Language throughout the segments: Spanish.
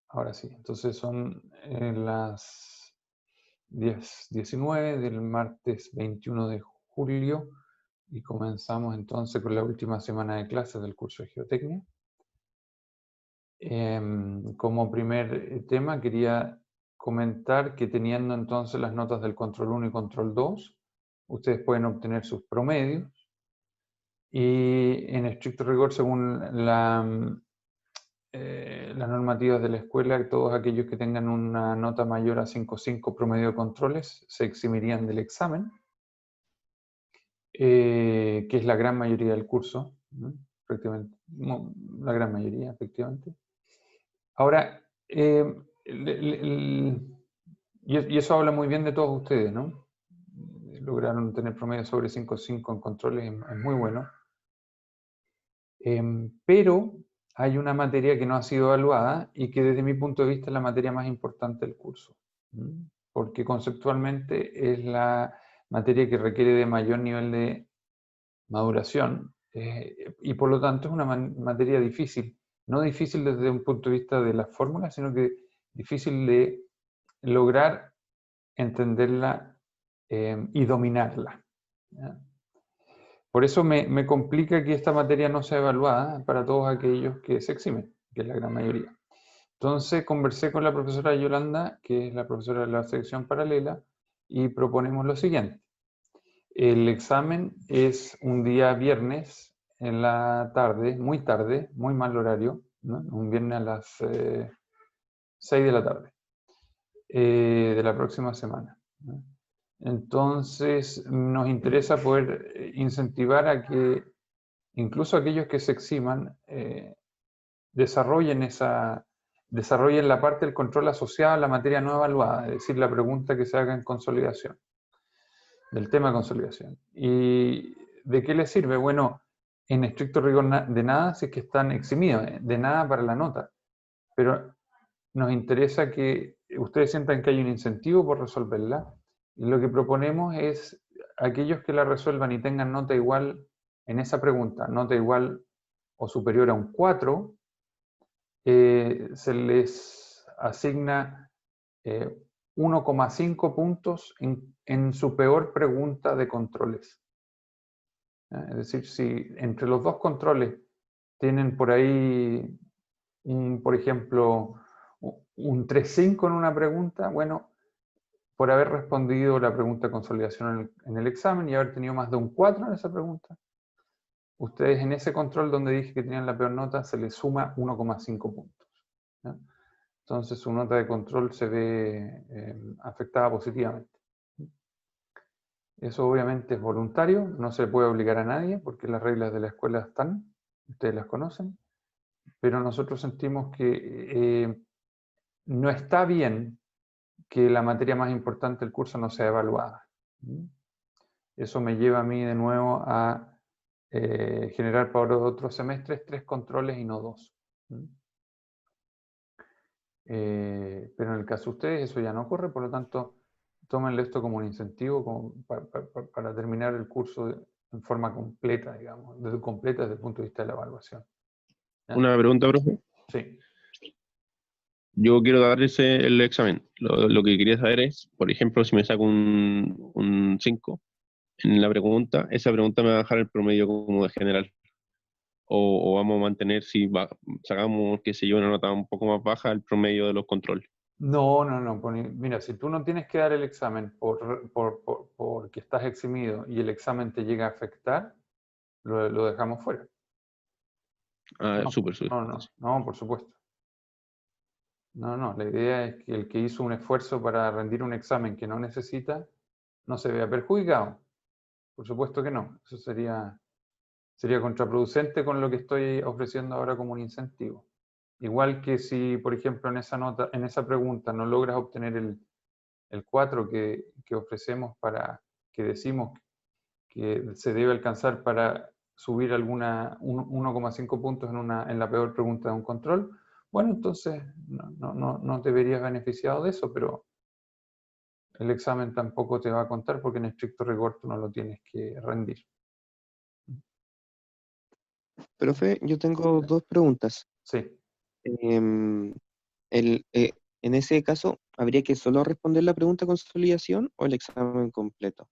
Ahora sí, entonces son las 10:19 del martes 21 de julio y comenzamos entonces con la última semana de clases del curso de Geotecnia. Como primer tema quería comentar que teniendo entonces las notas del control 1 y control 2, ustedes pueden obtener sus promedios y en estricto rigor según las normativas de la escuela, todos aquellos que tengan una nota mayor a 5,5 promedio de controles se eximirían del examen, que es la gran mayoría del curso, ¿no? Prácticamente, no, la gran mayoría, efectivamente. Ahora, y eso habla muy bien de todos ustedes, ¿no? Lograron tener promedio sobre 5,5 en controles, es muy bueno. Pero hay una materia que no ha sido evaluada y que desde mi punto de vista es la materia más importante del curso, porque conceptualmente es la materia que requiere de mayor nivel de maduración y por lo tanto es una materia difícil, no difícil desde un punto de vista de las fórmulas, sino que difícil de lograr entenderla y dominarla, ¿ya? Por eso me complica que esta materia no sea evaluada para todos aquellos que se eximen, que es la gran mayoría. Entonces conversé con la profesora Yolanda, que es la profesora de la sección paralela, y proponemos lo siguiente. El examen es un día viernes en la tarde, muy mal horario, ¿no? Un viernes a las 6 de la tarde de la próxima semana, ¿no? Entonces nos interesa poder incentivar a que incluso aquellos que se eximan desarrollen la parte del control asociada a la materia no evaluada, es decir, la pregunta que se haga en consolidación, del tema de consolidación. ¿Y de qué les sirve? Bueno, en estricto rigor de nada si es que están eximidos, de nada para la nota, pero nos interesa que ustedes sientan que hay un incentivo por resolverla, y lo que proponemos es aquellos que la resuelvan y tengan nota igual en esa pregunta, nota igual o superior a un 4, se les asigna 1,5 puntos en su peor pregunta de controles. Es decir, si entre los dos controles tienen por ahí, por ejemplo, un 3,5 en una pregunta, bueno, por haber respondido la pregunta de consolidación en el examen y haber tenido más de un 4 en esa pregunta, ustedes en ese control donde dije que tenían la peor nota se les suma 1,5 puntos, ¿ya? Entonces su nota de control se ve afectada positivamente. Eso obviamente es voluntario, no se puede obligar a nadie porque las reglas de la escuela están, ustedes las conocen, pero nosotros sentimos que no está bien que la materia más importante del curso no sea evaluada. Eso me lleva a mí de nuevo a generar para otros semestres 3 controles y no 2. Pero en el caso de ustedes eso ya no ocurre, por lo tanto, tómenle esto como un incentivo para terminar el curso en forma completa, digamos, completa desde el punto de vista de la evaluación, ¿ya? Una pregunta, profe. Sí. Yo quiero dar el examen. Lo que quería saber es, por ejemplo, si me saco un 5 en la pregunta, esa pregunta me va a bajar el promedio como de general. O vamos a mantener, si sacamos, qué sé yo, una nota un poco más baja, el promedio de los controles. No. Mira, si tú no tienes que dar el examen porque estás eximido y el examen te llega a afectar, lo dejamos fuera. Ah, No, súper. no, por supuesto. No, la idea es que el que hizo un esfuerzo para rendir un examen que no necesita, no se vea perjudicado. Por supuesto que no. Eso sería contraproducente con lo que estoy ofreciendo ahora como un incentivo. Igual que si, por ejemplo, en esa pregunta no logras obtener el 4 que ofrecemos que decimos que se debe alcanzar para subir 1,5 puntos en la peor pregunta de un control, bueno, entonces no te verías beneficiado de eso, pero el examen tampoco te va a contar porque en estricto rigor tú no lo tienes que rendir. Profe, yo tengo dos preguntas. Sí. En ese caso, ¿habría que solo responder la pregunta de consolidación o el examen completo?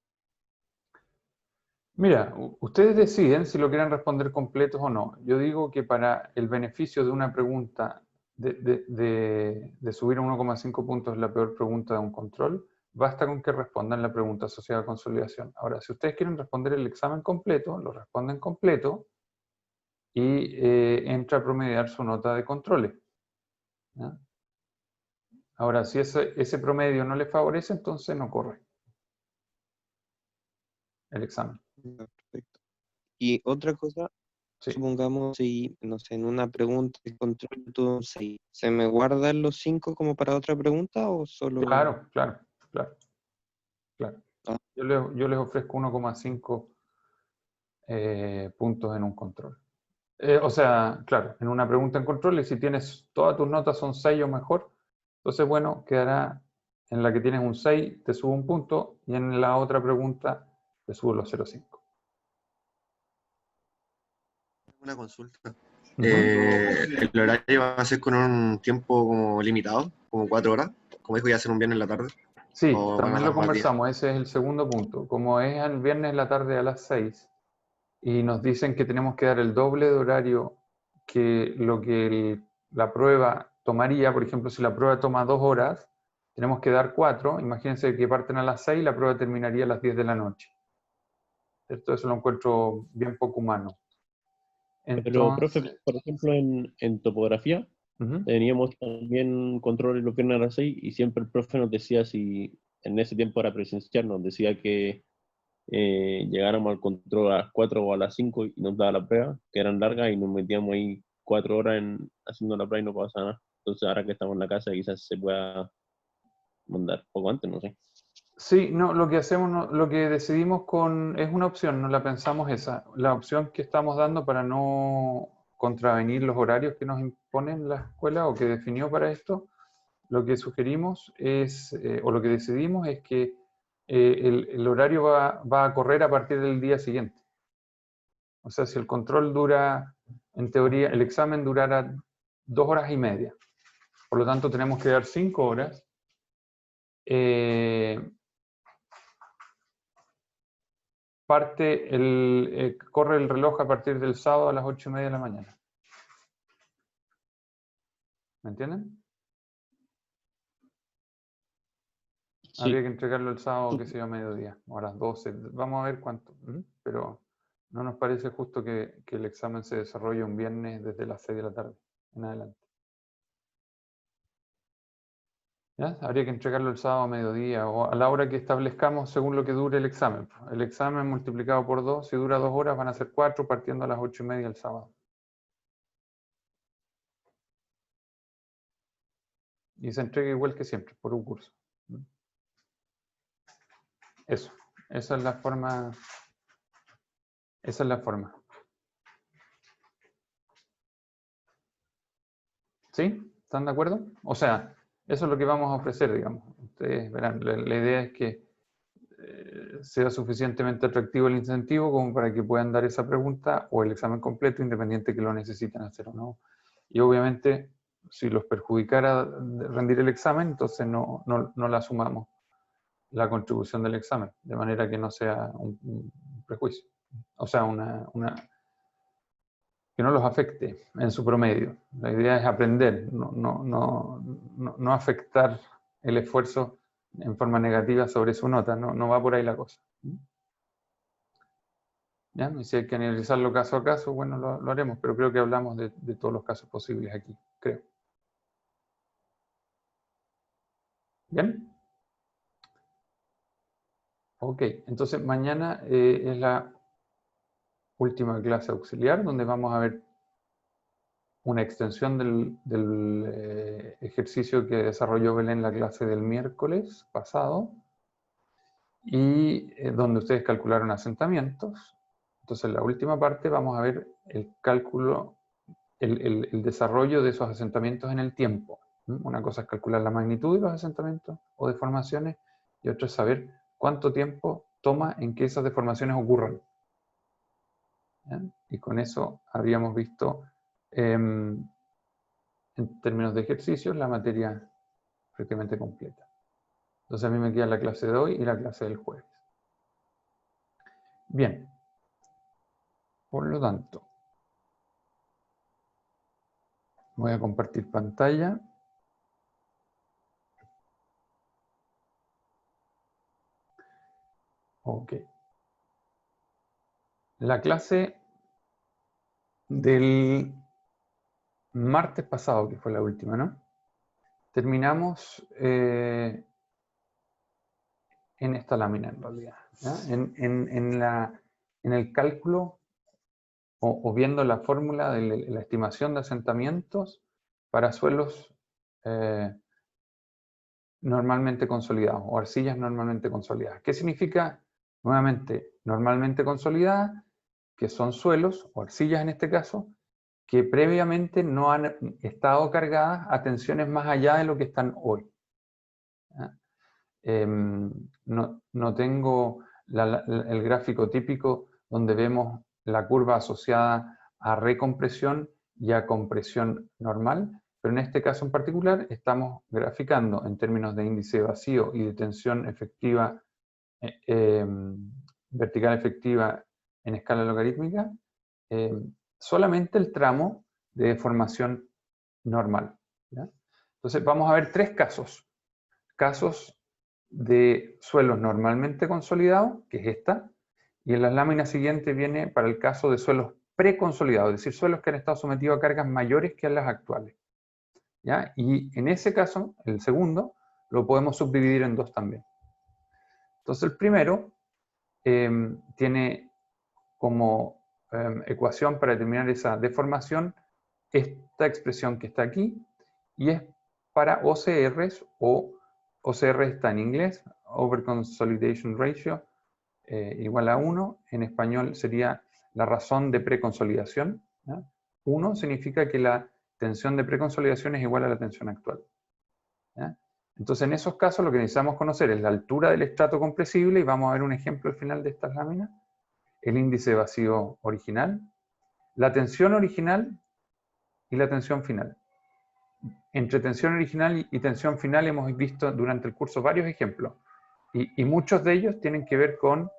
Mira, ustedes deciden si lo quieren responder completos o no. Yo digo que para el beneficio de una pregunta de subir a 1,5 puntos la peor pregunta de un control, basta con que respondan la pregunta asociada a consolidación. Ahora, si ustedes quieren responder el examen completo, lo responden completo y entra a promediar su nota de controles, ¿ya? Ahora, si ese promedio no le favorece, entonces no corre el examen. Ya, perfecto. Y otra cosa, Sí, supongamos si, no sé, en una pregunta de control tuve un 6, ¿se me guardan los 5 como para otra pregunta o solo...? claro, claro, claro, claro. Ah, Yo les ofrezco 1,5 puntos en un control. O sea, claro, en una pregunta en control, y si tienes todas tus notas son 6 o mejor, entonces, bueno, quedará en la que tienes un 6, te subo un punto, y en la otra pregunta te subo los 0,5. Una consulta. Ujú. ¿El horario va a ser con un tiempo como limitado, como 4 horas? Como dijo, ya ser un viernes en la tarde. Sí, ¿O van a también lo dar más días? conversamos, ese es el segundo punto. Como es el viernes en la tarde a las 6 y nos dicen que tenemos que dar el doble de horario que lo que la prueba tomaría, por ejemplo, si la prueba toma 2 horas, tenemos que dar 4. Imagínense que parten a las 6, la prueba terminaría a las 10 de la noche. ¿Cierto? Eso lo encuentro bien poco humano. Pero, profe, Entonces, por ejemplo, en topografía ujú. teníamos también control los viernes a las 6 y siempre el profe nos decía si en ese tiempo era presencial, nos decía que llegáramos al control a las 4 o a las 5 y nos daba la prueba, que eran largas y nos metíamos ahí 4 horas haciendo la prueba y no pasaba nada. Entonces ahora que estamos en la casa quizás se pueda mandar poco antes, no sé. Sí, no, lo que hacemos, lo que decidimos es una opción, no la pensamos esa. La opción que estamos dando para no contravenir los horarios que nos imponen la escuela o que definió para esto, lo que sugerimos es, o lo que decidimos es que el horario va a correr a partir del día siguiente. O sea, si el control dura, en teoría, el examen durara 2 horas y media, por lo tanto tenemos que dar 5 horas. Corre el reloj a partir del sábado a las 8:30 de la mañana. ¿Me entienden? Habría Sí, que entregarlo el sábado, qué sé yo, a mediodía, o a las 12. Vamos a ver cuánto. Pero no nos parece justo que el examen se desarrolle un viernes desde las 6 de la tarde en adelante. ¿Ya? Habría que entregarlo el sábado a mediodía o a la hora que establezcamos según lo que dure el examen. El examen multiplicado por 2, si dura 2 horas, van a ser 4 partiendo a las 8:30 el sábado. Y se entrega igual que siempre, por un curso. Eso, esa es la forma. Esa es la forma. ¿Sí? ¿Están de acuerdo? O sea, eso es lo que vamos a ofrecer, digamos. Ustedes verán, la idea es que sea suficientemente atractivo el incentivo como para que puedan dar esa pregunta o el examen completo, independiente que lo necesiten hacer o no. Y obviamente, si los perjudicara rendir el examen, entonces no la sumamos la contribución del examen, de manera que no sea un prejuicio. O sea, que no los afecte en su promedio. La idea es aprender, no afectar el esfuerzo en forma negativa sobre su nota, no va por ahí la cosa. ¿Ya? Y si hay que analizarlo caso a caso, bueno, lo haremos, pero creo que hablamos de todos los casos posibles aquí, creo. ¿Bien? Ok, entonces mañana es la última clase auxiliar, donde vamos a ver una extensión del ejercicio que desarrolló Belén en la clase del miércoles pasado, y donde ustedes calcularon asentamientos. Entonces, en la última parte vamos a ver el cálculo, el desarrollo de esos asentamientos en el tiempo. Una cosa es calcular la magnitud de los asentamientos o deformaciones, y otra es saber cuánto tiempo toma en que esas deformaciones ocurran. ¿Ya? Y con eso habríamos visto en términos de ejercicios, la materia prácticamente completa. Entonces a mí me queda la clase de hoy y la clase del jueves. Bien. Por lo tanto, voy a compartir pantalla. Ok. La clase del martes pasado, que fue la última, ¿no? Terminamos en esta lámina, en realidad, ¿ya? En el cálculo o viendo la fórmula de la estimación de asentamientos para suelos normalmente consolidados o arcillas normalmente consolidadas. ¿Qué significa? Nuevamente, normalmente consolidadas, que son suelos o arcillas en este caso, que previamente no han estado cargadas a tensiones más allá de lo que están hoy. No tengo el gráfico típico donde vemos la curva asociada a recompresión y a compresión normal, pero en este caso en particular estamos graficando en términos de índice vacío y de tensión efectiva, vertical efectiva en escala logarítmica, solamente el tramo de deformación normal, ¿ya? Entonces vamos a ver tres casos. Casos de suelos normalmente consolidados, que es esta, y en las láminas siguientes viene para el caso de suelos preconsolidados, es decir, suelos que han estado sometidos a cargas mayores que a las actuales, ¿ya? Y en ese caso, el segundo, lo podemos subdividir en dos también. Entonces el primero tiene como ecuación para determinar esa deformación esta expresión que está aquí, y es para OCRs, o OCR está en inglés, Over Consolidation Ratio, igual a 1. En español sería la razón de preconsolidación, ¿ya? 1 significa que la tensión de preconsolidación es igual a la tensión actual, ¿ya? Entonces, en esos casos lo que necesitamos conocer es la altura del estrato compresible, y vamos a ver un ejemplo al final de estas láminas, el índice de vacío original, la tensión original y la tensión final. Entre tensión original y tensión final hemos visto durante el curso varios ejemplos, y muchos de ellos tienen que ver con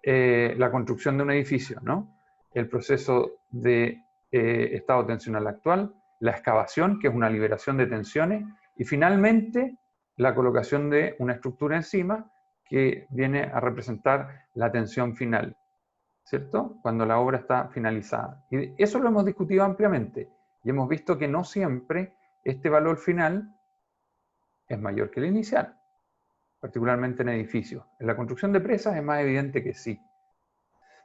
la construcción de un edificio, ¿no? El proceso de estado tensional actual, la excavación, que es una liberación de tensiones, y finalmente la colocación de una estructura encima que viene a representar la tensión final, ¿cierto? Cuando la obra está finalizada. Y eso lo hemos discutido ampliamente, y hemos visto que no siempre este valor final es mayor que el inicial, particularmente en edificios. En la construcción de presas es más evidente que sí.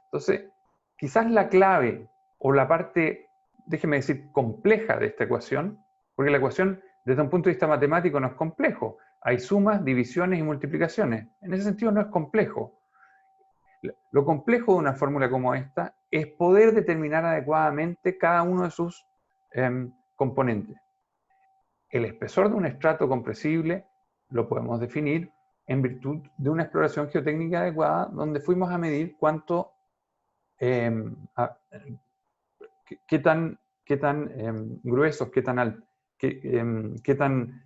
Entonces, quizás la clave o la parte, déjeme decir, compleja de esta ecuación, porque la ecuación desde un punto de vista matemático no es complejo. Hay sumas, divisiones y multiplicaciones. En ese sentido no es complejo. Lo complejo de una fórmula como esta es poder determinar adecuadamente cada uno de sus componentes. El espesor de un estrato compresible lo podemos definir en virtud de una exploración geotécnica adecuada, donde fuimos a medir cuánto, qué tan gruesos, qué tan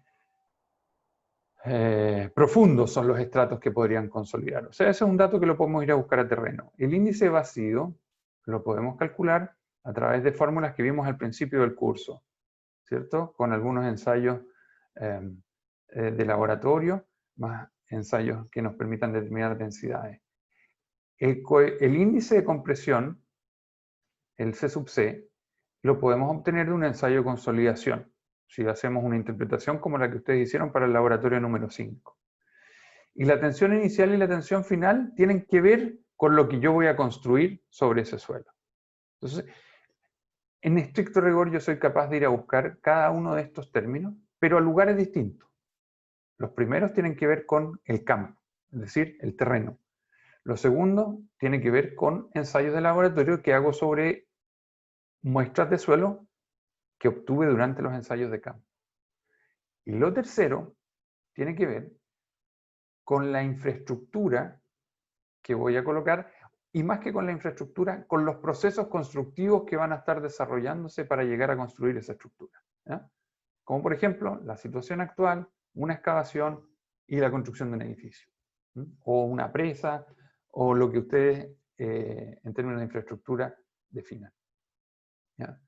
profundos son los estratos que podrían consolidar. O sea, ese es un dato que lo podemos ir a buscar a terreno. El índice vacío lo podemos calcular a través de fórmulas que vimos al principio del curso, ¿cierto? Con algunos ensayos de laboratorio, más ensayos que nos permitan determinar densidades. El índice de compresión, el C sub C, lo podemos obtener de un ensayo de consolidación, si hacemos una interpretación como la que ustedes hicieron para el laboratorio número 5. Y la tensión inicial y la tensión final tienen que ver con lo que yo voy a construir sobre ese suelo. Entonces, en estricto rigor yo soy capaz de ir a buscar cada uno de estos términos, pero a lugares distintos. Los primeros tienen que ver con el campo, es decir, el terreno. Los segundos tienen que ver con ensayos de laboratorio que hago sobre muestras de suelo que obtuve durante los ensayos de campo. Y lo tercero tiene que ver con la infraestructura que voy a colocar, y más que con la infraestructura, con los procesos constructivos que van a estar desarrollándose para llegar a construir esa estructura, ¿ya? como por ejemplo la situación actual, una excavación y la construcción de un edificio, o una presa, o lo que ustedes en términos de infraestructura definan. ¿Ya?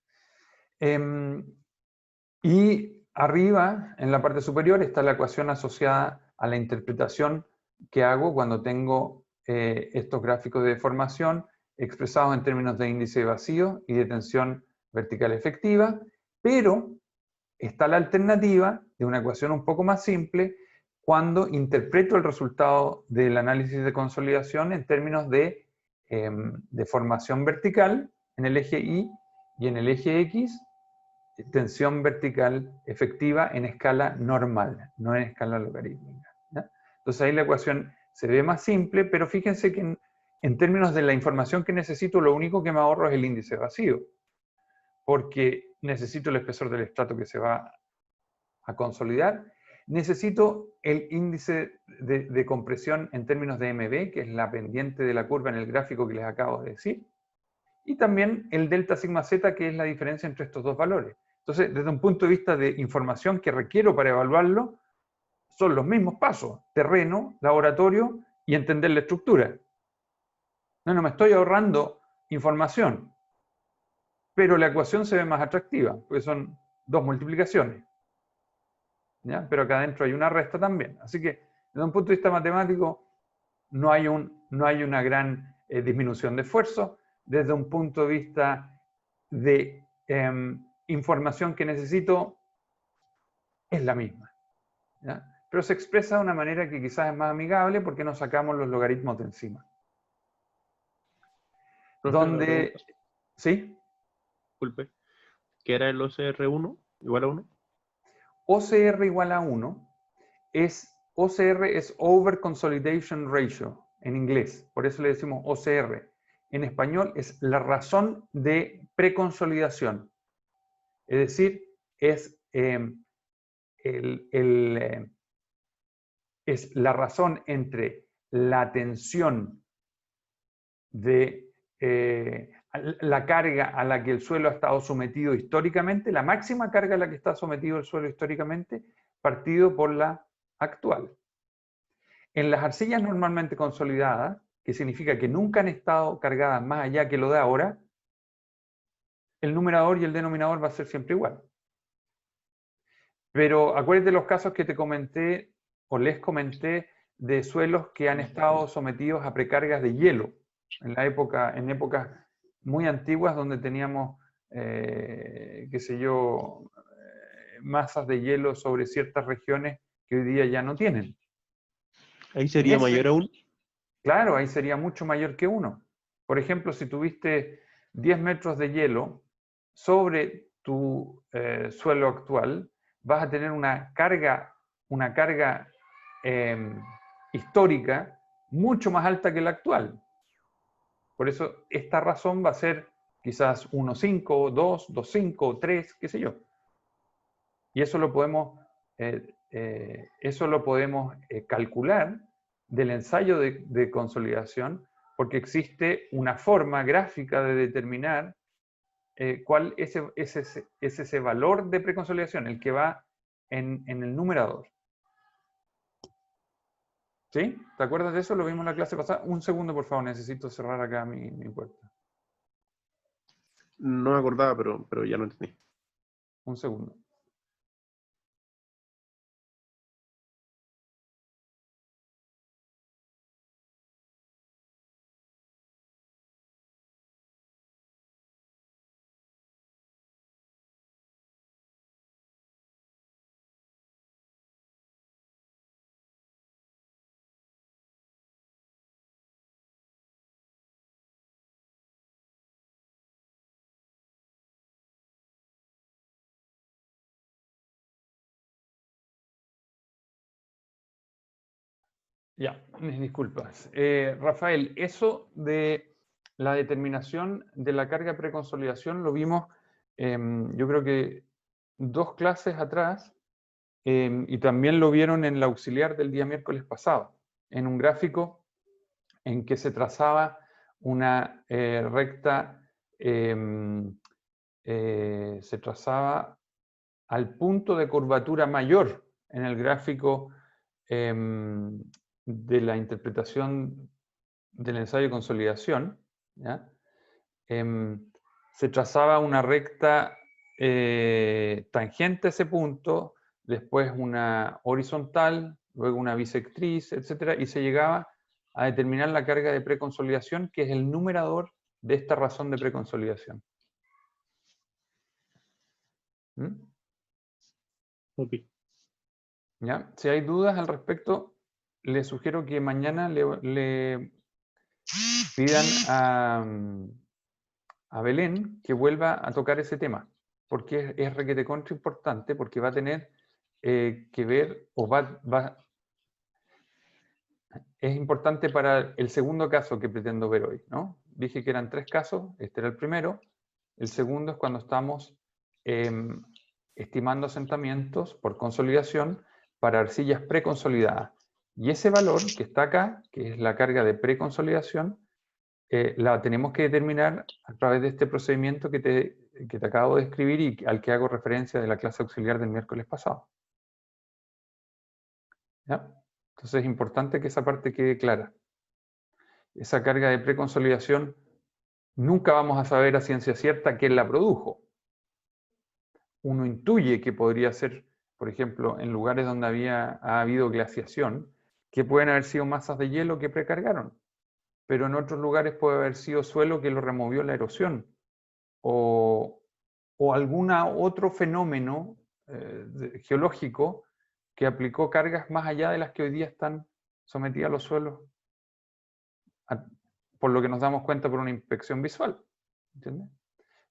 Y arriba, en la parte superior, está la ecuación asociada a la interpretación que hago cuando tengo estos gráficos de deformación expresados en términos de índice de vacío y de tensión vertical efectiva, pero está la alternativa de una ecuación un poco más simple cuando interpreto el resultado del análisis de consolidación en términos de deformación vertical en el eje Y y en el eje X, tensión vertical efectiva en escala normal, no en escala logarítmica, ¿ya? Entonces ahí la ecuación se ve más simple, pero fíjense que en términos de la información que necesito, lo único que me ahorro es el índice vacío, porque necesito el espesor del estrato que se va a consolidar, necesito el índice de compresión en términos de MB, que es la pendiente de la curva en el gráfico que les acabo de decir, y también el delta sigma z, que es la diferencia entre estos dos valores. Entonces, desde un punto de vista de información que requiero para evaluarlo, son los mismos pasos: terreno, laboratorio y entender la estructura. No me estoy ahorrando información, pero la ecuación se ve más atractiva, porque son dos multiplicaciones, ¿ya? Pero acá adentro hay una resta también. Así que, desde un punto de vista matemático, no hay una gran disminución de esfuerzo. Desde un punto de vista de información que necesito, es la misma, ¿ya? Pero se expresa de una manera que quizás es más amigable porque nos sacamos los logaritmos de encima. Donde, ¿sí? Disculpe. ¿Qué era el OCR1 igual a 1? OCR igual a 1 OCR es Over Consolidation Ratio en inglés, por eso le decimos OCR. En español es la razón de preconsolidación. Es decir, es la razón entre la tensión de la carga a la que el suelo ha estado sometido históricamente, la máxima carga a la que está sometido el suelo históricamente, partido por la actual. En las arcillas normalmente consolidadas, que significa que nunca han estado cargadas más allá que lo de ahora, el numerador y el denominador va a ser siempre igual. Pero acuérdate los casos que te comenté o les comenté de suelos que han estado sometidos a precargas de hielo en épocas muy antiguas donde teníamos, qué sé yo, masas de hielo sobre ciertas regiones que hoy día ya no tienen. Ahí sería mayor aún. Claro, ahí sería mucho mayor que 1. Por ejemplo, si tuviste 10 metros de hielo sobre tu suelo actual, vas a tener una carga histórica mucho más alta que la actual. Por eso esta razón va a ser quizás 1,5, 2, 2,5, 3, qué sé yo. Y eso lo podemos calcular del ensayo de consolidación, porque existe una forma gráfica de determinar cuál es ese valor de preconsolidación, el que va en el numerador. ¿Sí? ¿Te acuerdas de eso? Lo vimos en la clase pasada. Un segundo, por favor, necesito cerrar acá mi puerta. No me acordaba, pero ya lo entendí. Un segundo. Ya, mis disculpas. Rafael, eso de la determinación de la carga preconsolidación lo vimos, yo creo que 2 clases atrás, y también lo vieron en la auxiliar del día miércoles pasado, en un gráfico en que se trazaba una recta, se trazaba al punto de curvatura mayor en el gráfico de la interpretación del ensayo de consolidación, ¿ya? Se trazaba una recta tangente a ese punto, después una horizontal, luego una bisectriz, etc. Y se llegaba a determinar la carga de preconsolidación, que es el numerador de esta razón de preconsolidación. ¿Mm? Ok. ¿Ya? Si hay dudas al respecto, les sugiero que mañana le pidan a Belén que vuelva a tocar ese tema, porque es requete contra importante, porque va a tener que ver, es importante para el segundo caso que pretendo ver hoy, ¿no? Dije que eran 3 casos, este era el primero. El segundo es cuando estamos estimando asentamientos por consolidación para arcillas preconsolidadas. Y ese valor que está acá, que es la carga de preconsolidación, la tenemos que determinar a través de este procedimiento que te acabo de escribir y al que hago referencia de la clase auxiliar del miércoles pasado. ¿Ya? Entonces es importante que esa parte quede clara. Esa carga de preconsolidación nunca vamos a saber a ciencia cierta quién la produjo. Uno intuye que podría ser, por ejemplo, en lugares donde ha habido glaciación, que pueden haber sido masas de hielo que precargaron, pero en otros lugares puede haber sido suelo que lo removió la erosión, o algún otro fenómeno geológico que aplicó cargas más allá de las que hoy día están sometidas a los suelos, por lo que nos damos cuenta por una inspección visual. ¿Entiendes?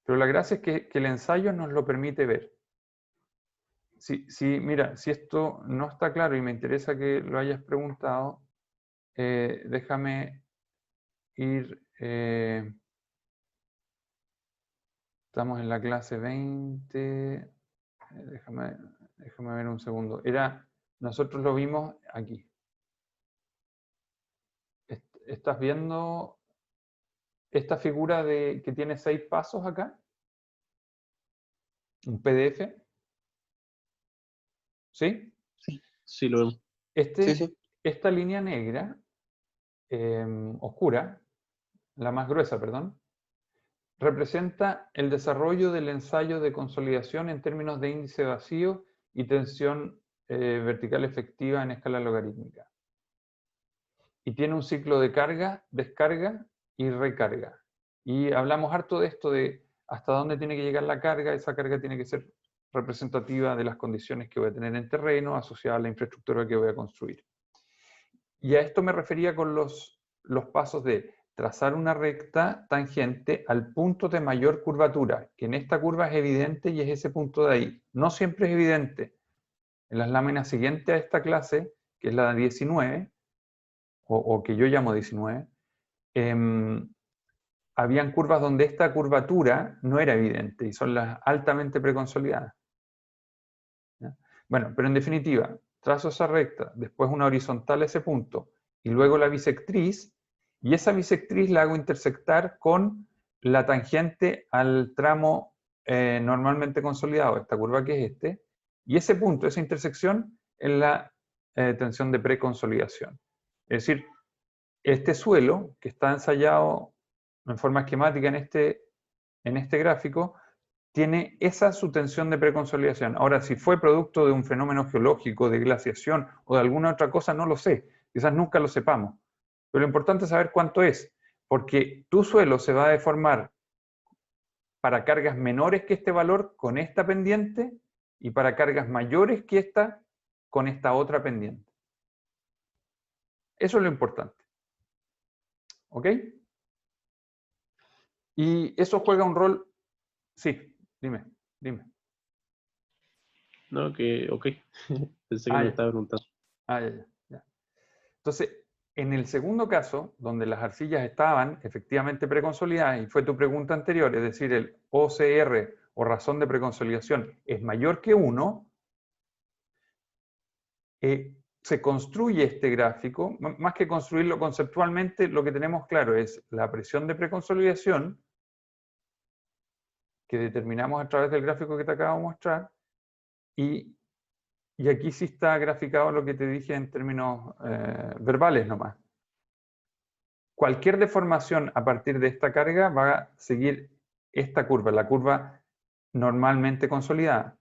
Pero la gracia es que el ensayo nos lo permite ver. Mira, si esto no está claro y me interesa que lo hayas preguntado, déjame ir... estamos en la clase 20. Déjame ver un segundo. Nosotros lo vimos aquí. ¿Estás viendo esta figura que tiene 6 pasos acá? ¿Un PDF? ¿Sí? Sí, lo vemos. Sí. Esta línea negra, oscura, la más gruesa, perdón, representa el desarrollo del ensayo de consolidación en términos de índice vacío y tensión vertical efectiva en escala logarítmica. Y tiene un ciclo de carga, descarga y recarga. Y hablamos harto de esto, de hasta dónde tiene que llegar la carga. Esa carga tiene que ser representativa de las condiciones que voy a tener en terreno, asociada a la infraestructura que voy a construir. Y a esto me refería con los pasos de trazar una recta tangente al punto de mayor curvatura, que en esta curva es evidente y es ese punto de ahí. No siempre es evidente. En las láminas siguientes a esta clase, que es la 19, o que yo llamo 19, habían curvas donde esta curvatura no era evidente y son las altamente preconsolidadas. ¿Ya? Bueno, pero en definitiva, trazo esa recta, después una horizontal a ese punto y luego la bisectriz, y esa bisectriz la hago intersectar con la tangente al tramo normalmente consolidado, esta curva que es este, y ese punto, esa intersección, es la tensión de preconsolidación. Es decir, este suelo que está ensayado en forma esquemática en este gráfico, tiene esa su tensión de preconsolidación. Ahora, si fue producto de un fenómeno geológico, de glaciación o de alguna otra cosa, no lo sé. Quizás nunca lo sepamos. Pero lo importante es saber cuánto es, porque tu suelo se va a deformar para cargas menores que este valor con esta pendiente y para cargas mayores que esta con esta otra pendiente. Eso es lo importante. ¿Ok? Y eso juega un rol... Sí, dime. No, ok. Pensé que me estaba preguntando. Ya. Entonces, en el segundo caso, donde las arcillas estaban efectivamente preconsolidadas, y fue tu pregunta anterior, es decir, el OCR o razón de preconsolidación es mayor que 1, se construye este gráfico, más que construirlo conceptualmente, lo que tenemos claro es la presión de preconsolidación, que determinamos a través del gráfico que te acabo de mostrar, Y aquí sí está graficado lo que te dije en términos verbales nomás. Cualquier deformación a partir de esta carga va a seguir esta curva, la curva normalmente consolidada.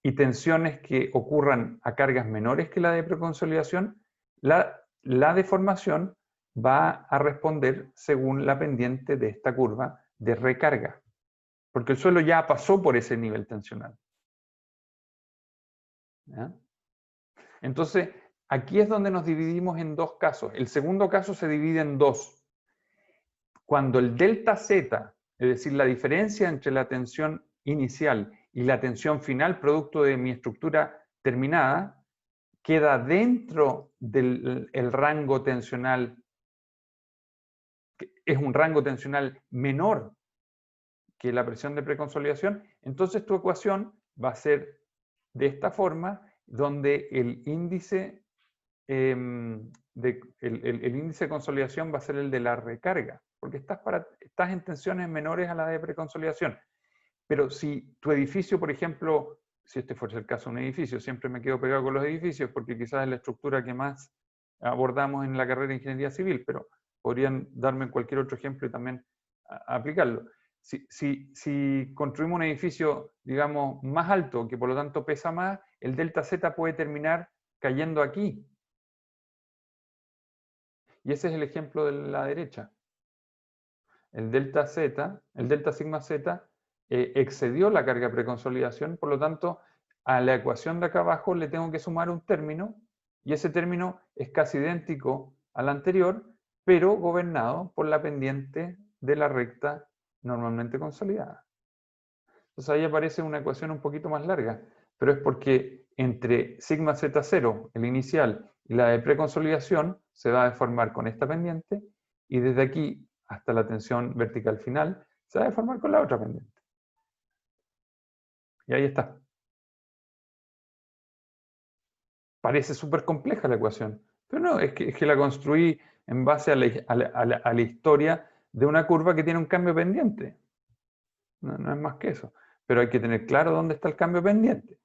Y tensiones que ocurran a cargas menores que la de preconsolidación, la deformación va a responder según la pendiente de esta curva de recarga. Porque el suelo ya pasó por ese nivel tensional. ¿Ya? Entonces, aquí es donde nos dividimos en dos casos. El segundo caso se divide en dos. Cuando el delta Z, es decir, la diferencia entre la tensión inicial y la tensión final, producto de mi estructura terminada, queda dentro del rango tensional, que es un rango tensional menor que la presión de preconsolidación, entonces tu ecuación va a ser de esta forma, donde el índice el índice de consolidación va a ser el de la recarga, porque estás en tensiones menores a la de preconsolidación. Pero si tu edificio, por ejemplo, si este fuese el caso de un edificio, siempre me quedo pegado con los edificios porque quizás es la estructura que más abordamos en la carrera de Ingeniería Civil, pero podrían darme cualquier otro ejemplo y también aplicarlo. Si construimos un edificio, digamos, más alto, que por lo tanto pesa más, el delta Z puede terminar cayendo aquí. Y ese es el ejemplo de la derecha. El delta sigma Z, excedió la carga de preconsolidación, por lo tanto, a la ecuación de acá abajo le tengo que sumar un término, y ese término es casi idéntico al anterior, pero gobernado por la pendiente de la recta normalmente consolidada. Entonces ahí aparece una ecuación un poquito más larga, pero es porque entre sigma Z0, el inicial, y la de preconsolidación se va a deformar con esta pendiente, y desde aquí hasta la tensión vertical final se va a deformar con la otra pendiente. Y ahí está. Parece súper compleja la ecuación, pero no, es que la construí en base a la historia de una curva que tiene un cambio pendiente. No es más que eso. Pero hay que tener claro dónde está el cambio pendiente.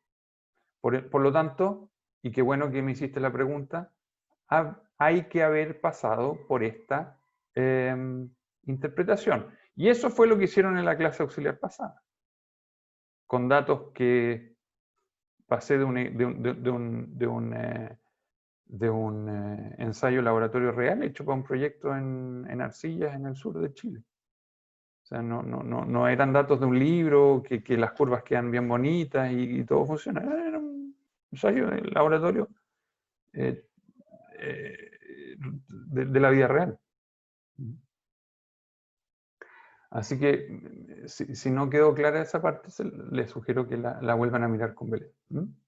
Por lo tanto, y qué bueno que me hiciste la pregunta, hay que haber pasado por esta interpretación. Y eso fue lo que hicieron en la clase auxiliar pasada. Con datos que pasé de un ensayo laboratorio real hecho para un proyecto en Arcillas, en el sur de Chile. O sea, no eran datos de un libro, que las curvas quedan bien bonitas y todo funciona. Era un ensayo de laboratorio de la vida real. Así que, si no quedó clara esa parte, les sugiero que la vuelvan a mirar con Belén.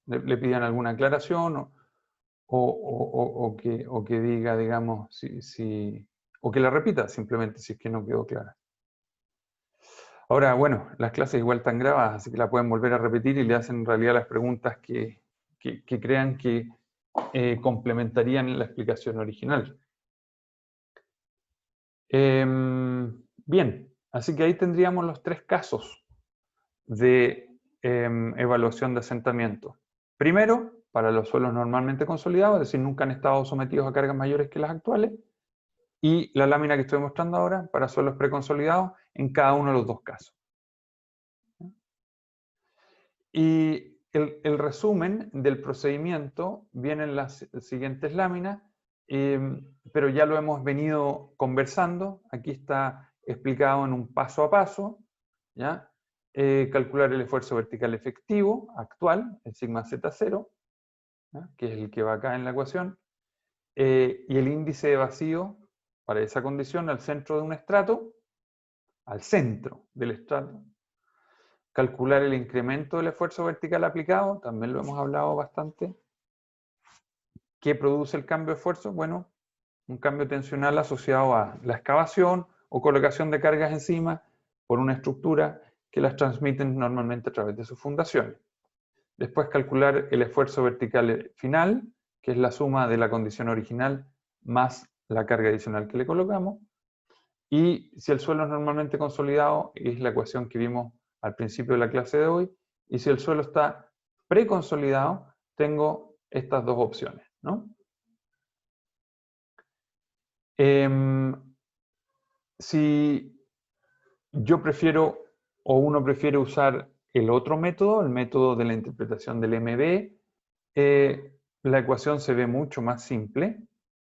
Le pidan alguna aclaración o que diga, digamos, o que la repita simplemente si es que no quedó clara. Ahora, bueno, las clases igual están grabadas, así que la pueden volver a repetir y le hacen en realidad las preguntas que crean que complementarían la explicación original. Bien, así que ahí tendríamos los tres casos de evaluación de asentamiento. Primero, para los suelos normalmente consolidados, es decir, nunca han estado sometidos a cargas mayores que las actuales. Y la lámina que estoy mostrando ahora, para suelos preconsolidados, en cada uno de los dos casos. Y el resumen del procedimiento viene en las siguientes láminas, pero ya lo hemos venido conversando. Aquí está explicado en un paso a paso, ¿ya? Calcular el esfuerzo vertical efectivo actual, el sigma Z0, ¿ya? Que es el que va acá en la ecuación, y el índice de vacío para esa condición al centro de un estrato, al centro del estrato. Calcular el incremento del esfuerzo vertical aplicado, también lo hemos hablado bastante. ¿Qué produce el cambio de esfuerzo? Bueno, un cambio tensional asociado a la excavación o colocación de cargas encima por una estructura que las transmiten normalmente a través de sus fundaciones. Después calcular el esfuerzo vertical final, que es la suma de la condición original más la carga adicional que le colocamos. Y si el suelo es normalmente consolidado, es la ecuación que vimos al principio de la clase de hoy. Y si el suelo está preconsolidado, tengo estas dos opciones, ¿no? Si yo prefiero, o uno prefiere usar el otro método, el método de la interpretación del MB, la ecuación se ve mucho más simple,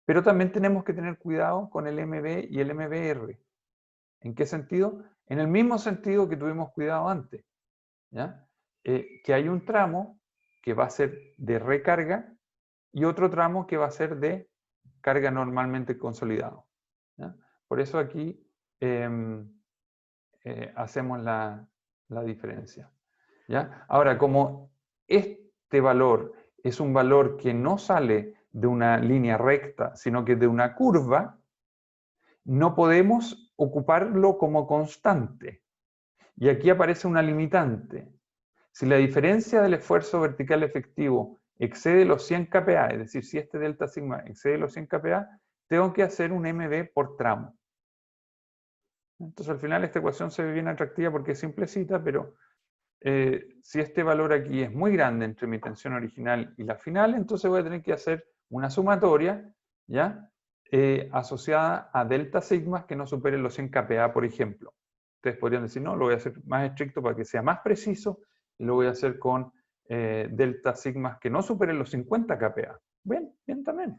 pero también tenemos que tener cuidado con el MB y el MBR. ¿En qué sentido? En el mismo sentido que tuvimos cuidado antes, ¿ya? Que hay un tramo que va a ser de recarga y otro tramo que va a ser de carga normalmente consolidado, ¿ya? Por eso aquí hacemos la diferencia, ¿ya? Ahora, como este valor es un valor que no sale de una línea recta, sino que de una curva, no podemos ocuparlo como constante. Y aquí aparece una limitante. Si la diferencia del esfuerzo vertical efectivo excede los 100 kPa, es decir, si este delta sigma excede los 100 kPa, tengo que hacer un MB por tramo. Entonces al final esta ecuación se ve bien atractiva porque es simplecita, pero si este valor aquí es muy grande entre mi tensión original y la final, entonces voy a tener que hacer una sumatoria, ¿ya? Asociada a delta sigmas que no superen los 100 kPa, por ejemplo. Ustedes podrían decir, no, lo voy a hacer más estricto para que sea más preciso, y lo voy a hacer con delta sigmas que no superen los 50 kPa. Bien, bien también.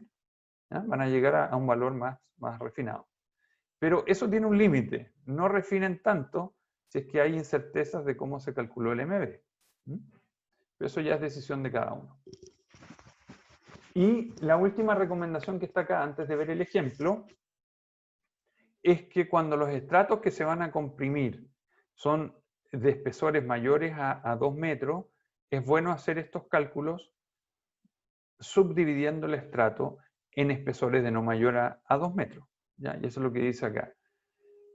¿Ya? Van a llegar a un valor más refinado. Pero eso tiene un límite. No refinen tanto si es que hay incertezas de cómo se calculó el MB. Pero eso ya es decisión de cada uno. Y la última recomendación que está acá, antes de ver el ejemplo, es que cuando los estratos que se van a comprimir son de espesores mayores a 2 metros, es bueno hacer estos cálculos subdividiendo el estrato en espesores de no mayor a 2 metros. ¿Ya? Y eso es lo que dice acá.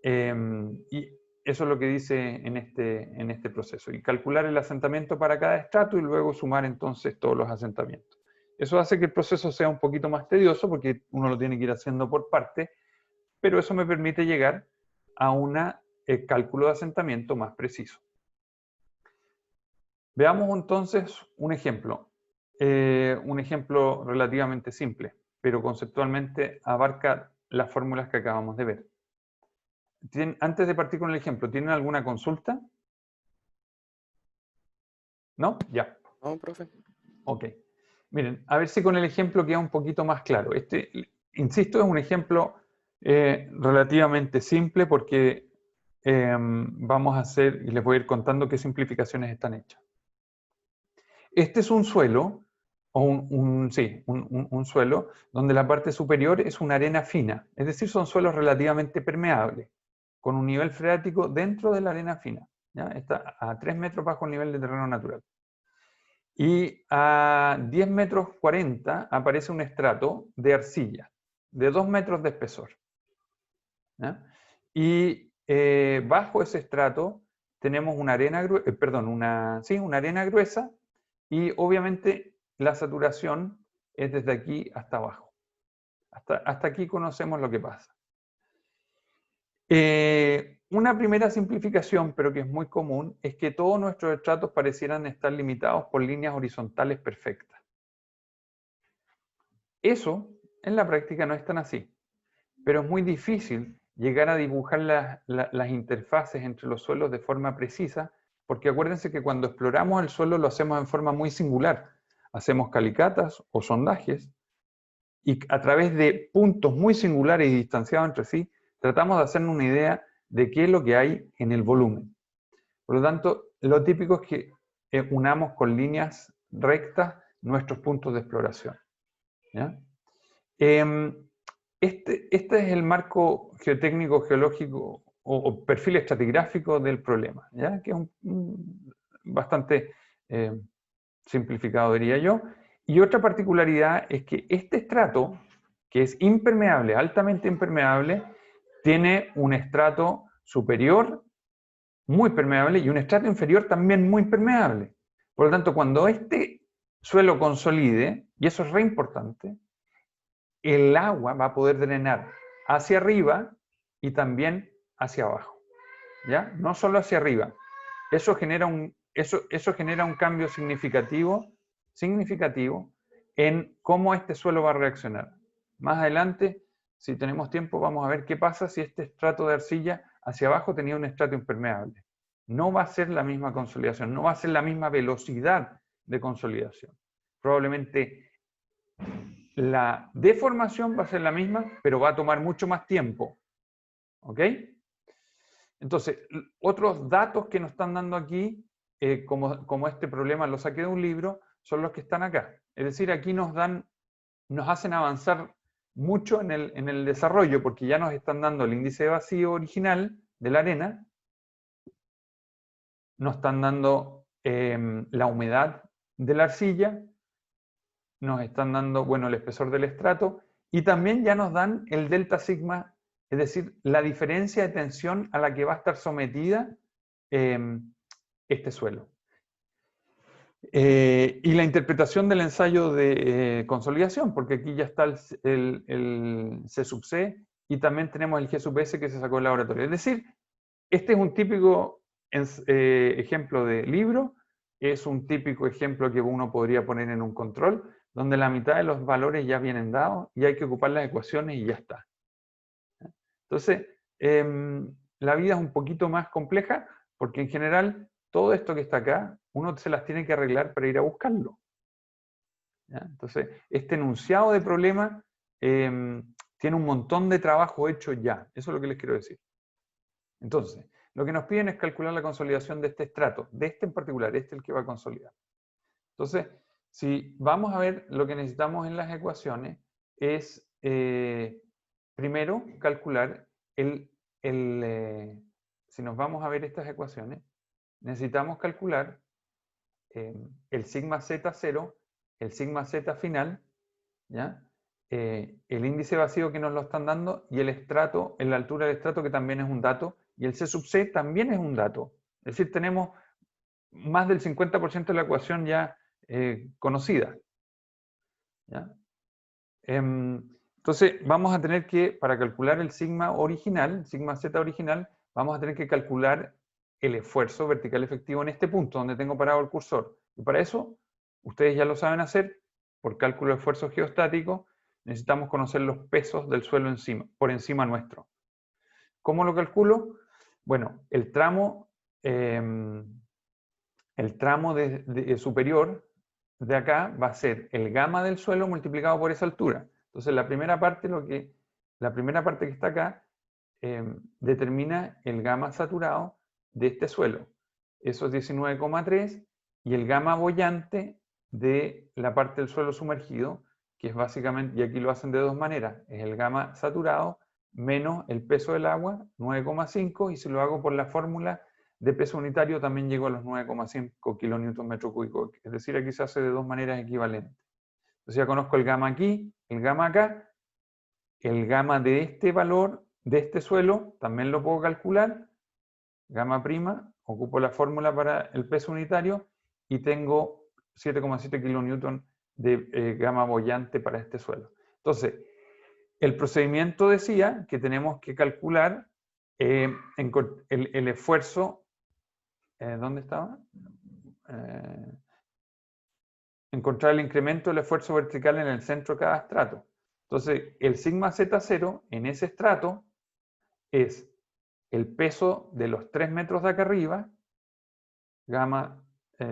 Y eso es lo que dice en este proceso. Y calcular el asentamiento para cada estrato y luego sumar entonces todos los asentamientos. Eso hace que el proceso sea un poquito más tedioso porque uno lo tiene que ir haciendo por partes, pero eso me permite llegar a un cálculo de asentamiento más preciso. Veamos entonces un ejemplo relativamente simple, pero conceptualmente abarca las fórmulas que acabamos de ver. Antes de partir con el ejemplo, ¿tienen alguna consulta? ¿No? Ya. No, profe. Ok. Miren, a ver si con el ejemplo queda un poquito más claro. Este, insisto, es un ejemplo relativamente simple porque vamos a hacer, y les voy a ir contando qué simplificaciones están hechas. Este es un suelo, o un suelo, donde la parte superior es una arena fina, es decir, son suelos relativamente permeables, con un nivel freático dentro de la arena fina. ¿Ya? Está a 3 metros bajo el nivel de terreno natural. Y a 10 metros 40 aparece un estrato de arcilla, de 2 metros de espesor. ¿Ya? Y bajo ese estrato tenemos una arena, una arena gruesa, y obviamente la saturación es desde aquí hasta abajo. Hasta aquí conocemos lo que pasa. Una primera simplificación, pero que es muy común, es que todos nuestros estratos parecieran estar limitados por líneas horizontales perfectas. Eso, en la práctica, no es tan así. Pero es muy difícil llegar a dibujar las interfaces entre los suelos de forma precisa, porque acuérdense que cuando exploramos el suelo lo hacemos en forma muy singular. Hacemos calicatas o sondajes, y a través de puntos muy singulares y distanciados entre sí, tratamos de hacernos una idea de qué es lo que hay en el volumen. Por lo tanto, lo típico es que unamos con líneas rectas nuestros puntos de exploración. ¿Ya? Este es el marco geotécnico, geológico o perfil estratigráfico del problema, ¿ya? Que es bastante simplificado, diría yo. Y otra particularidad es que este estrato, que es impermeable, altamente impermeable, tiene un estrato superior muy permeable y un estrato inferior también muy permeable. Por lo tanto, cuando este suelo consolide, y eso es re importante, el agua va a poder drenar hacia arriba y también hacia abajo. ¿Ya? No solo hacia arriba. Eso genera un eso genera un cambio significativo en cómo este suelo va a reaccionar. Más adelante, si tenemos tiempo, vamos a ver qué pasa si este estrato de arcilla hacia abajo tenía un estrato impermeable. No va a ser la misma consolidación, no va a ser la misma velocidad de consolidación. Probablemente la deformación va a ser la misma, pero va a tomar mucho más tiempo. ¿Ok? Entonces, otros datos que nos están dando aquí, como este problema lo saqué de un libro, son los que están acá. Es decir, aquí nos hacen avanzar mucho en el desarrollo, porque ya nos están dando el índice de vacío original de la arena, nos están dando la humedad de la arcilla, nos están dando, bueno, el espesor del estrato, y también ya nos dan el delta sigma, es decir, la diferencia de tensión a la que va a estar sometida este suelo. Y la interpretación del ensayo de consolidación, porque aquí ya está el C sub C y también tenemos el G sub S que se sacó del laboratorio. Es decir, este es un típico ejemplo de libro, es un típico ejemplo que uno podría poner en un control, donde la mitad de los valores ya vienen dados y hay que ocupar las ecuaciones y ya está. Entonces, la vida es un poquito más compleja porque en general todo esto que está acá, uno se las tiene que arreglar para ir a buscarlo. ¿Ya? Entonces, este enunciado de problema tiene un montón de trabajo hecho ya. Eso es lo que les quiero decir. Entonces, lo que nos piden es calcular la consolidación de este estrato, de este en particular, este es el que va a consolidar. Entonces, si vamos a ver lo que necesitamos en las ecuaciones, es primero calcular si nos vamos a ver estas ecuaciones, necesitamos calcular el sigma z0, el sigma z final, ¿ya? El índice vacío que nos lo están dando y el estrato, la altura del estrato que también es un dato, y el C sub C también es un dato. Es decir, tenemos más del 50% de la ecuación ya conocida. ¿Ya? Entonces, vamos a tener que, para calcular el sigma original, sigma z original, vamos a tener que calcular el esfuerzo vertical efectivo en este punto donde tengo parado el cursor. Y para eso, ustedes ya lo saben hacer, por cálculo de esfuerzo geostático, necesitamos conocer los pesos del suelo por encima nuestro. ¿Cómo lo calculo? Bueno, el tramo superior de acá va a ser el gamma del suelo multiplicado por esa altura. Entonces, la primera parte que está acá determina el gamma saturado de este suelo. Eso es 19,3 y el gamma boyante de la parte del suelo sumergido, que es básicamente, y aquí lo hacen de dos maneras, es el gamma saturado menos el peso del agua, 9,5, y si lo hago por la fórmula de peso unitario también llego a los 9,5 kilonewton metro cúbico. Es decir, aquí se hace de dos maneras equivalentes. Entonces ya conozco el gamma aquí, el gamma acá, el gamma de este valor, de este suelo, también lo puedo calcular, gamma prima, ocupo la fórmula para el peso unitario y tengo 7,7 kilonewton de gamma boyante para este suelo. Entonces, el procedimiento decía que tenemos que calcular el esfuerzo, ¿dónde estaba? Encontrar el incremento del esfuerzo vertical en el centro de cada estrato. Entonces, el sigma Z0 en ese estrato es el peso de los 3 metros de acá arriba, gamma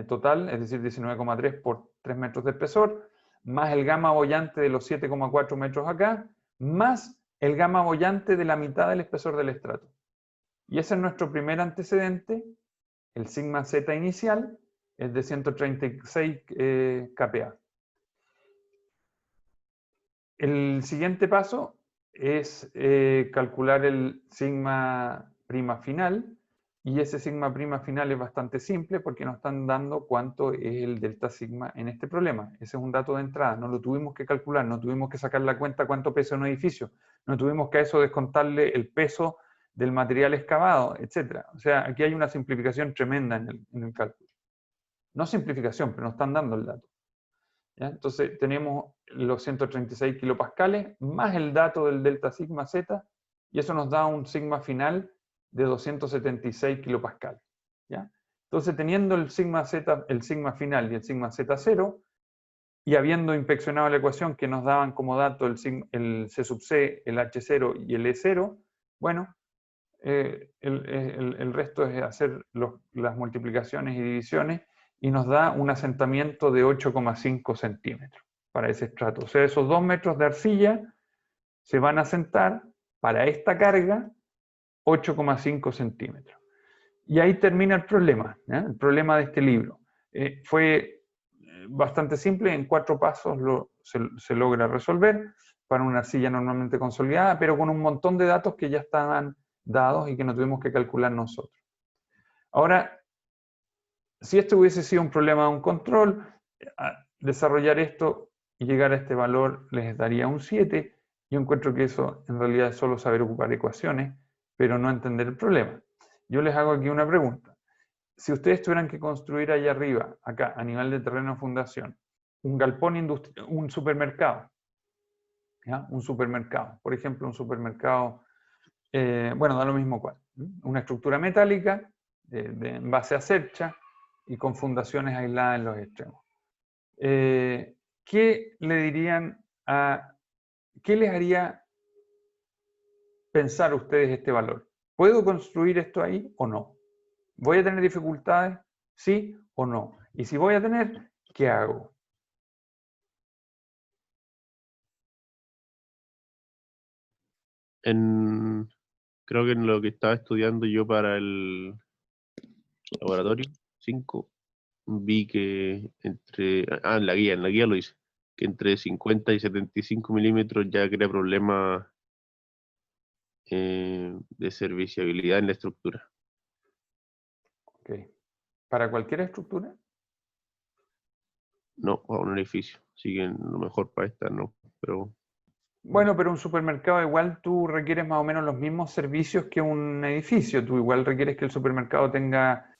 total, es decir, 19,3 por 3 metros de espesor, más el gamma boyante de los 7,4 metros acá, más el gamma boyante de la mitad del espesor del estrato. Y ese es nuestro primer antecedente, el sigma Z inicial, es de 136 kPa. El siguiente paso es calcular el sigma prima final, y ese sigma prima final es bastante simple porque nos están dando cuánto es el delta sigma en este problema. Ese es un dato de entrada, no lo tuvimos que calcular, no tuvimos que sacar la cuenta cuánto pesa un edificio, no tuvimos que a eso descontarle el peso del material excavado, etc. O sea, aquí hay una simplificación tremenda en el cálculo. No simplificación, pero nos están dando el dato. ¿Ya? Entonces tenemos los 136 kilopascales más el dato del delta sigma Z, y eso nos da un sigma final de 276 kilopascales. ¿Ya? Entonces, teniendo el sigma Z, el sigma final y el sigma Z0, y habiendo inspeccionado la ecuación que nos daban como dato el C sub C, el H0 y el E0, bueno, el resto es hacer las multiplicaciones y divisiones y nos da un asentamiento de 8,5 centímetros para ese estrato. O sea, esos 2 metros de arcilla se van a asentar para esta carga 8,5 centímetros. Y ahí termina el problema, ¿eh? El problema de este libro. Fue bastante simple, en 4 pasos se logra resolver para una arcilla normalmente consolidada, pero con un montón de datos que ya estaban dados y que no tuvimos que calcular nosotros. Ahora, si esto hubiese sido un problema de un control, desarrollar esto y llegar a este valor les daría un 7. Yo encuentro que eso en realidad es solo saber ocupar ecuaciones, pero no entender el problema. Yo les hago aquí una pregunta. Si ustedes tuvieran que construir allá arriba, acá, a nivel de terreno de fundación, un galpón industrial, un supermercado, ¿ya? Un supermercado, por ejemplo, un supermercado, bueno, da lo mismo cuál, una estructura metálica en base a cercha y con fundaciones aisladas en los extremos. ¿Qué le dirían qué les haría pensar ustedes este valor? ¿Puedo construir esto ahí o no? ¿Voy a tener dificultades? ¿Sí o no? Y si voy a tener, ¿qué hago? Creo que en lo que estaba estudiando yo para el laboratorio 5, vi que en la guía lo hice, que entre 50 y 75 milímetros ya crea problemas de serviciabilidad en la estructura. Okay. ¿Para cualquier estructura? No, a un edificio. Así que lo mejor para esta no, pero... Bueno, pero un supermercado igual tú requieres más o menos los mismos servicios que un edificio. Tú igual requieres que el supermercado tenga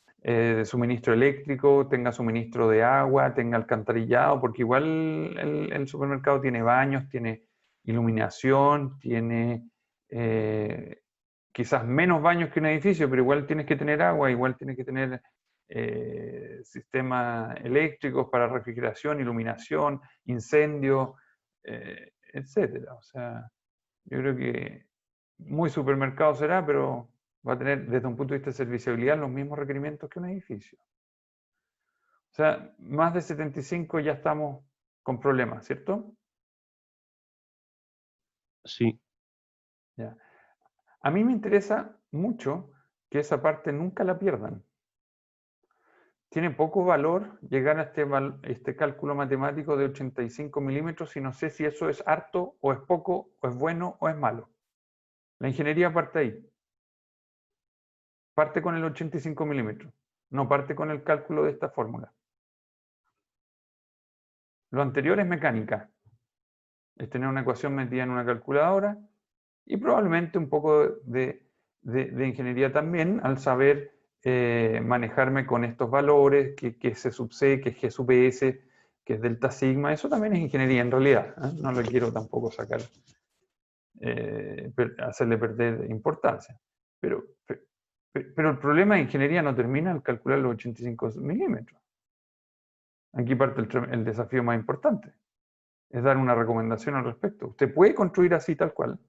suministro eléctrico, tenga suministro de agua, tenga alcantarillado, porque igual el supermercado tiene baños, tiene iluminación, tiene quizás menos baños que un edificio, pero igual tienes que tener agua, igual tienes que tener sistemas eléctricos para refrigeración, iluminación, incendio, etcétera. O sea, yo creo que muy supermercado será, pero va a tener desde un punto de vista de serviciabilidad los mismos requerimientos que un edificio. O sea, más de 75 ya estamos con problemas, ¿cierto? Sí. Ya. A mí me interesa mucho que esa parte nunca la pierdan. Tiene poco valor llegar a este cálculo matemático de 85 milímetros y no sé si eso es harto o es poco o es bueno o es malo. La ingeniería parte ahí. Parte con el 85 milímetros. No parte con el cálculo de esta fórmula. Lo anterior es mecánica. Es tener una ecuación metida en una calculadora y probablemente un poco de ingeniería también al saber manejarme con estos valores, que es C sub C, que es G sub S, que es delta sigma. Eso también es ingeniería en realidad. No le quiero tampoco sacar, hacerle perder importancia. Pero el problema de ingeniería no termina al calcular los 85 milímetros. Aquí parte el desafío más importante. Es dar una recomendación al respecto. Usted puede construir así tal cual.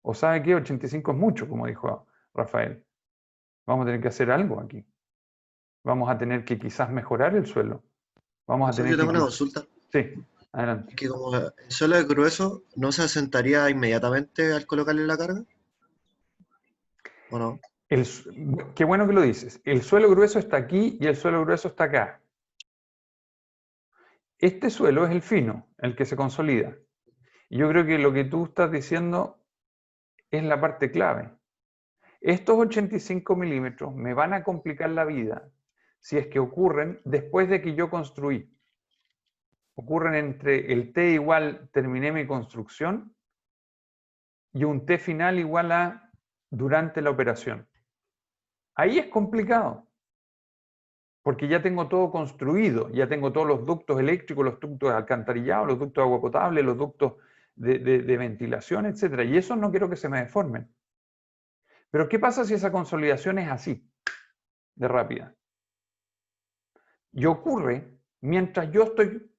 O sabe que 85 es mucho, como dijo Rafael. Vamos a tener que hacer algo aquí. Vamos a tener que quizás mejorar el suelo. Vamos a tener yo tengo que... una consulta. Sí, adelante. Que como el suelo es grueso, ¿no se asentaría inmediatamente al colocarle la carga? ¿O no? Qué bueno que lo dices. El suelo grueso está aquí y el suelo grueso está acá. Este suelo es el fino, el que se consolida. Y yo creo que lo que tú estás diciendo es la parte clave. Estos 85 milímetros me van a complicar la vida si es que ocurren después de que yo construí. Ocurren entre el T igual terminé mi construcción y un T final igual a durante la operación. Ahí es complicado, porque ya tengo todo construido, ya tengo todos los ductos eléctricos, los ductos de alcantarillado, los ductos de agua potable, los ductos de ventilación, etc. Y eso no quiero que se me deformen. Pero ¿qué pasa si esa consolidación es así, de rápida? Y ocurre mientras yo estoy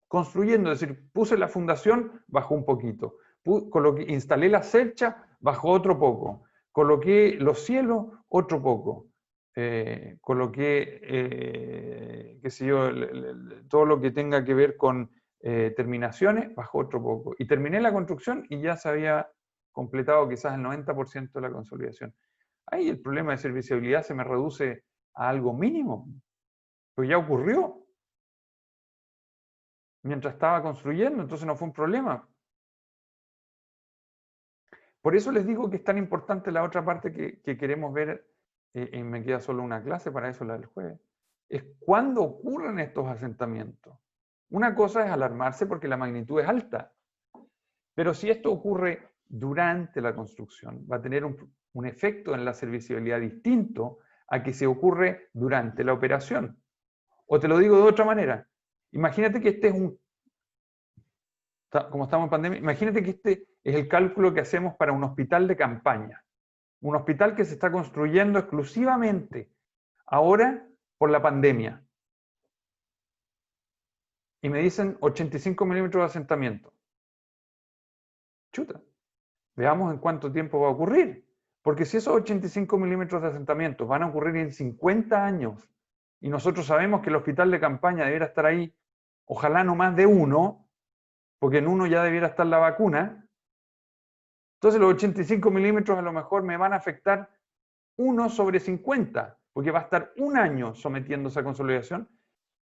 construyendo, es decir, puse la fundación, bajó un poquito. Instalé la cercha, bajó otro poco. Coloqué los cielos, otro poco. Coloqué, qué sé yo, todo lo que tenga que ver con terminaciones, bajó otro poco. Y terminé la construcción y ya se había completado quizás el 90% de la consolidación. Ahí el problema de serviciabilidad se me reduce a algo mínimo. Pues ya ocurrió mientras estaba construyendo, entonces no fue un problema. Por eso les digo que es tan importante la otra parte que queremos ver, y me queda solo una clase para eso, la del jueves, es cuándo ocurren estos asentamientos. Una cosa es alarmarse porque la magnitud es alta, pero si esto ocurre durante la construcción, va a tener un efecto en la serviciabilidad distinto a que se ocurre durante la operación. O te lo digo de otra manera, imagínate que este es como estamos en pandemia, imagínate que este es el cálculo que hacemos para un hospital de campaña. Un hospital que se está construyendo exclusivamente ahora por la pandemia. Y me dicen 85 milímetros de asentamiento. Chuta. Veamos en cuánto tiempo va a ocurrir. Porque si esos 85 milímetros de asentamiento van a ocurrir en 50 años, y nosotros sabemos que el hospital de campaña debiera estar ahí, ojalá no más de uno, porque en uno ya debiera estar la vacuna, entonces los 85 milímetros a lo mejor me van a afectar 1 sobre 50, porque va a estar un año sometiéndose a consolidación,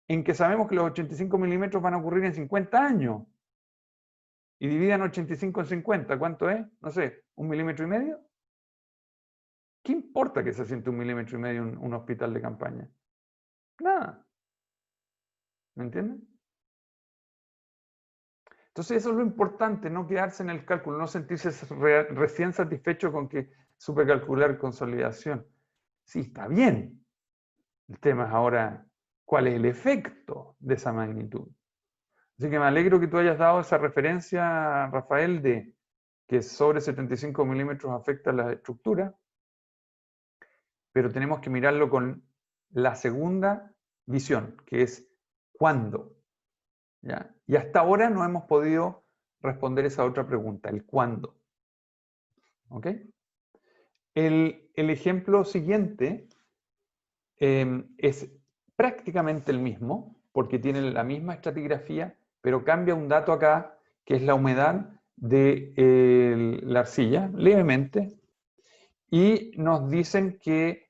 en que sabemos que los 85 milímetros van a ocurrir en 50 años. Y dividan 85 en 50, ¿cuánto es? No sé, ¿1,5 milímetros? ¿Qué importa que se asiente 1,5 milímetros en un hospital de campaña? Nada. ¿Me entienden? Entonces eso es lo importante, no quedarse en el cálculo, no sentirse recién satisfecho con que supe calcular consolidación. Sí, está bien. El tema es ahora, ¿cuál es el efecto de esa magnitud? Así que me alegro que tú hayas dado esa referencia, Rafael, de que sobre 75 milímetros afecta la estructura, pero tenemos que mirarlo con la segunda visión, que es ¿cuándo? ¿Ya? Y hasta ahora no hemos podido responder esa otra pregunta, el cuándo. ¿Ok? El ejemplo siguiente es prácticamente el mismo, porque tiene la misma estratigrafía, pero cambia un dato acá, que es la humedad de la arcilla, levemente, y nos dicen que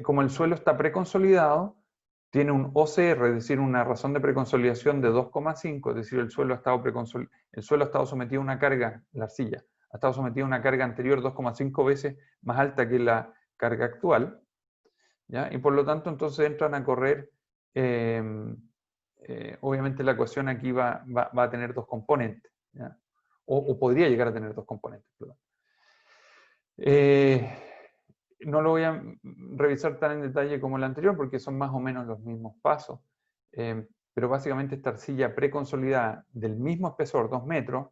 como el suelo está preconsolidado, tiene un OCR, es decir, una razón de preconsolidación de 2,5, es decir, el suelo ha estado sometido a una carga, la arcilla, ha estado sometido a una carga anterior 2,5 veces más alta que la carga actual, ¿ya? Y por lo tanto, entonces entran a correr, obviamente la ecuación aquí va a tener dos componentes, ¿ya? O podría llegar a tener dos componentes, perdón. No lo voy a revisar tan en detalle como el anterior porque son más o menos los mismos pasos. Pero básicamente esta arcilla preconsolidada del mismo espesor, 2 metros,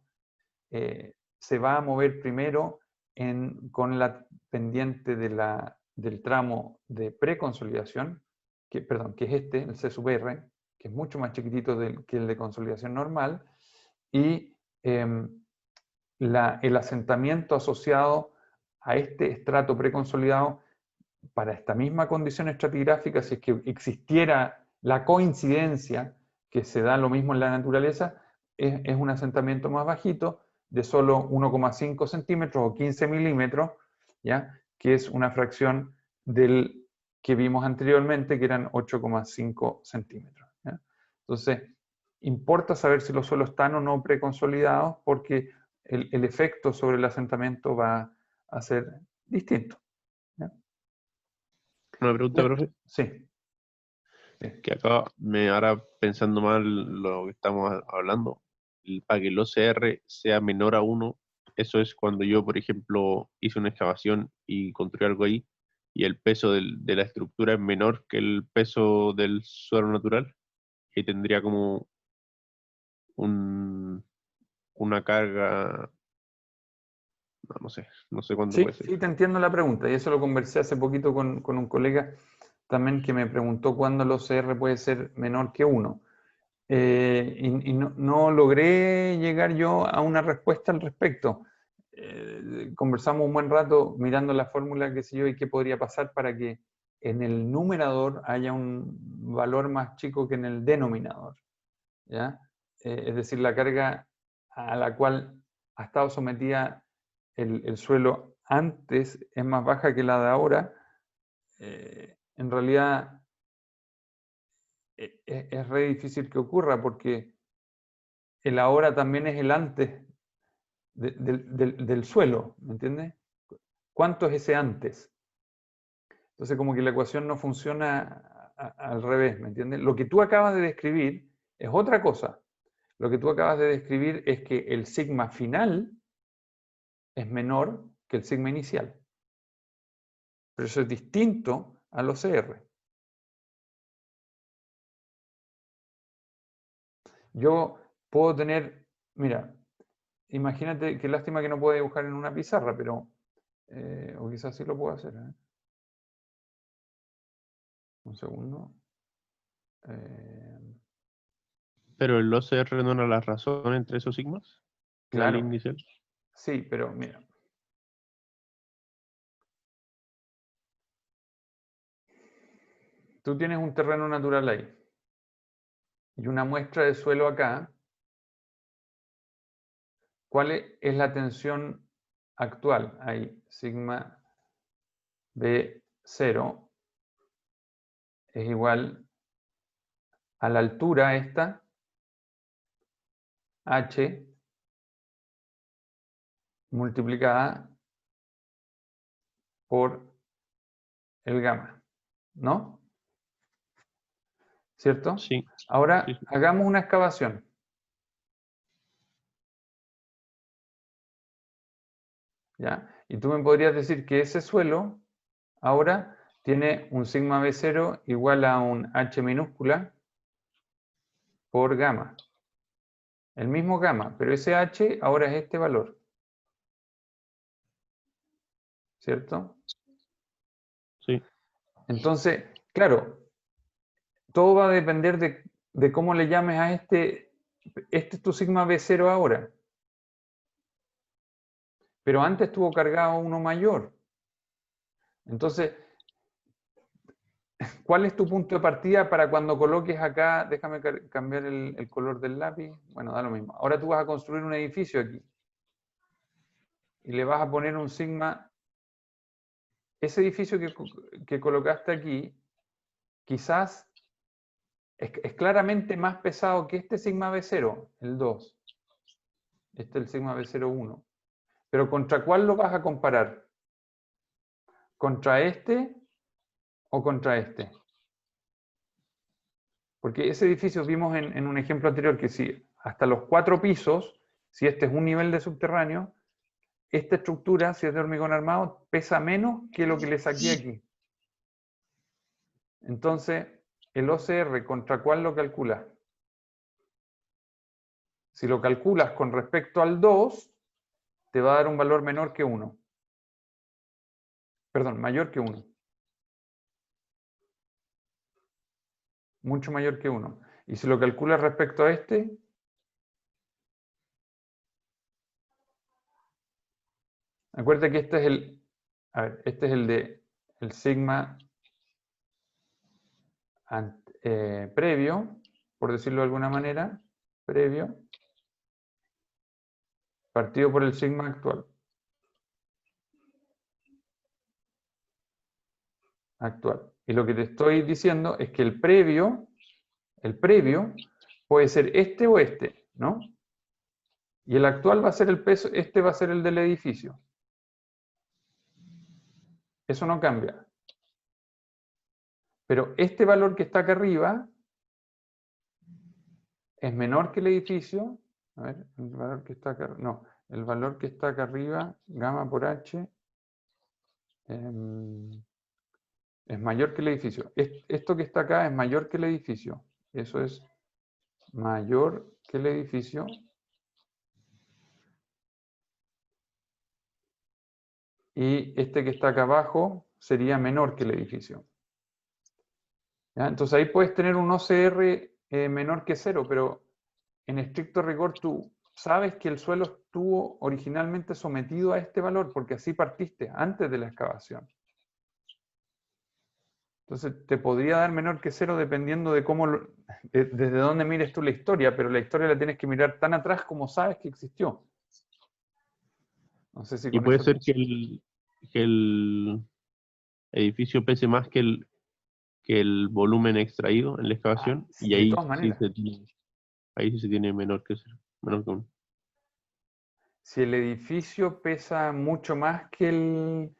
se va a mover primero con la pendiente del tramo de preconsolidación, que es este, el C sub R, que es mucho más chiquitito que el de consolidación normal, y el asentamiento asociado a este estrato preconsolidado para esta misma condición estratigráfica, si es que existiera la coincidencia que se da lo mismo en la naturaleza, es un asentamiento más bajito de solo 1,5 centímetros o 15 milímetros, ¿ya? Que es una fracción del que vimos anteriormente, que eran 8,5 centímetros. ¿Ya? Entonces, importa saber si los suelos están o no preconsolidados, porque el efecto sobre el asentamiento va a ser distinto. ¿Ya? Una pregunta, profe. Sí. Que acá ahora pensando mal lo que estamos hablando, para que el OCR sea menor a 1, eso es cuando yo, por ejemplo, hice una excavación y construí algo ahí, y el peso de la estructura es menor que el peso del suelo natural, y tendría como una carga, no sé cuánto Sí, puede ser. sí, te entiendo la pregunta, y eso lo conversé hace poquito con un colega, también que me preguntó cuándo el OCR puede ser menor que 1. Y no logré llegar yo a una respuesta al respecto. Conversamos un buen rato mirando la fórmula, qué sé yo, y qué podría pasar para que en el numerador haya un valor más chico que en el denominador, ¿ya? Es decir, la carga a la cual ha estado sometida el suelo antes es más baja que la de ahora. En realidad es re difícil que ocurra porque el ahora también es el antes del suelo, ¿me entiendes? ¿Cuánto es ese antes? Entonces como que la ecuación no funciona al revés, ¿me entiendes? Lo que tú acabas de describir es otra cosa. Lo que tú acabas de describir es que el sigma final es menor que el sigma inicial. Pero eso es distinto al OCR. Yo puedo tener, mira, imagínate, qué lástima que no puedo dibujar en una pizarra, pero, o quizás sí lo puedo hacer. Un segundo. Pero el OCR no era la razón entre esos sigmas. Claro. La inicial. Sí, pero mira. Tú tienes un terreno natural ahí. Y una muestra de suelo acá. ¿Cuál es la tensión actual? Ahí, sigma B0 es igual a la altura esta, H, multiplicada por el gamma, ¿no? ¿Cierto? Sí. Ahora Sí. hagamos una excavación. ¿Ya? Y tú me podrías decir que ese suelo ahora tiene un sigma B0 igual a un H minúscula por gamma. El mismo gamma, pero ese H ahora es este valor. ¿Cierto? Sí. Entonces, claro, todo va a depender de cómo le llames a este. Este es tu sigma B0 ahora. Pero antes estuvo cargado uno mayor. Entonces, ¿cuál es tu punto de partida para cuando coloques acá? Déjame cambiar el color del lápiz. Bueno, da lo mismo. Ahora tú vas a construir un edificio aquí. Y le vas a poner un sigma. Ese edificio que colocaste aquí, quizás es claramente más pesado que este sigma B0, el 2. Este es el sigma B01. Pero ¿contra cuál lo vas a comparar? ¿Contra este o contra este? Porque ese edificio vimos en un ejemplo anterior que si hasta los 4 pisos, si este es un nivel de subterráneo, esta estructura, si es de hormigón armado, pesa menos que lo que le saqué aquí. Entonces, el OCR, ¿contra cuál lo calculas? Si lo calculas con respecto al 2, te va a dar un valor menor que 1. Perdón, mayor que 1. Mucho mayor que 1. Y si lo calculas respecto a este, acuérdate que este es el, a ver, este es el sigma previo, por decirlo de alguna manera, previo, partido por el sigma actual. Y lo que te estoy diciendo es que el previo puede ser este o este, ¿no? Y el actual va a ser el peso, este va a ser el del edificio. Eso no cambia. Pero este valor que está acá arriba es menor que el edificio. A ver, el valor que está acá, no, el valor que está acá arriba, gamma por H, es mayor que el edificio. Esto que está acá es mayor que el edificio. Eso es mayor que el edificio. Y este que está acá abajo sería menor que el edificio. ¿Ya? Entonces ahí puedes tener un OCR menor que 0, pero en estricto rigor tú sabes que el suelo estuvo originalmente sometido a este valor, porque así partiste antes de la excavación. Entonces te podría dar menor que 0 dependiendo de cómo, desde dónde mires tú la historia, pero la historia la tienes que mirar tan atrás como sabes que existió. No sé si Y con puede eso ser que el edificio pese más que el volumen extraído en la excavación, y de ahí todas sí maneras. ahí sí se tiene menor que 0, menor que 1. Si el edificio pesa mucho más que el...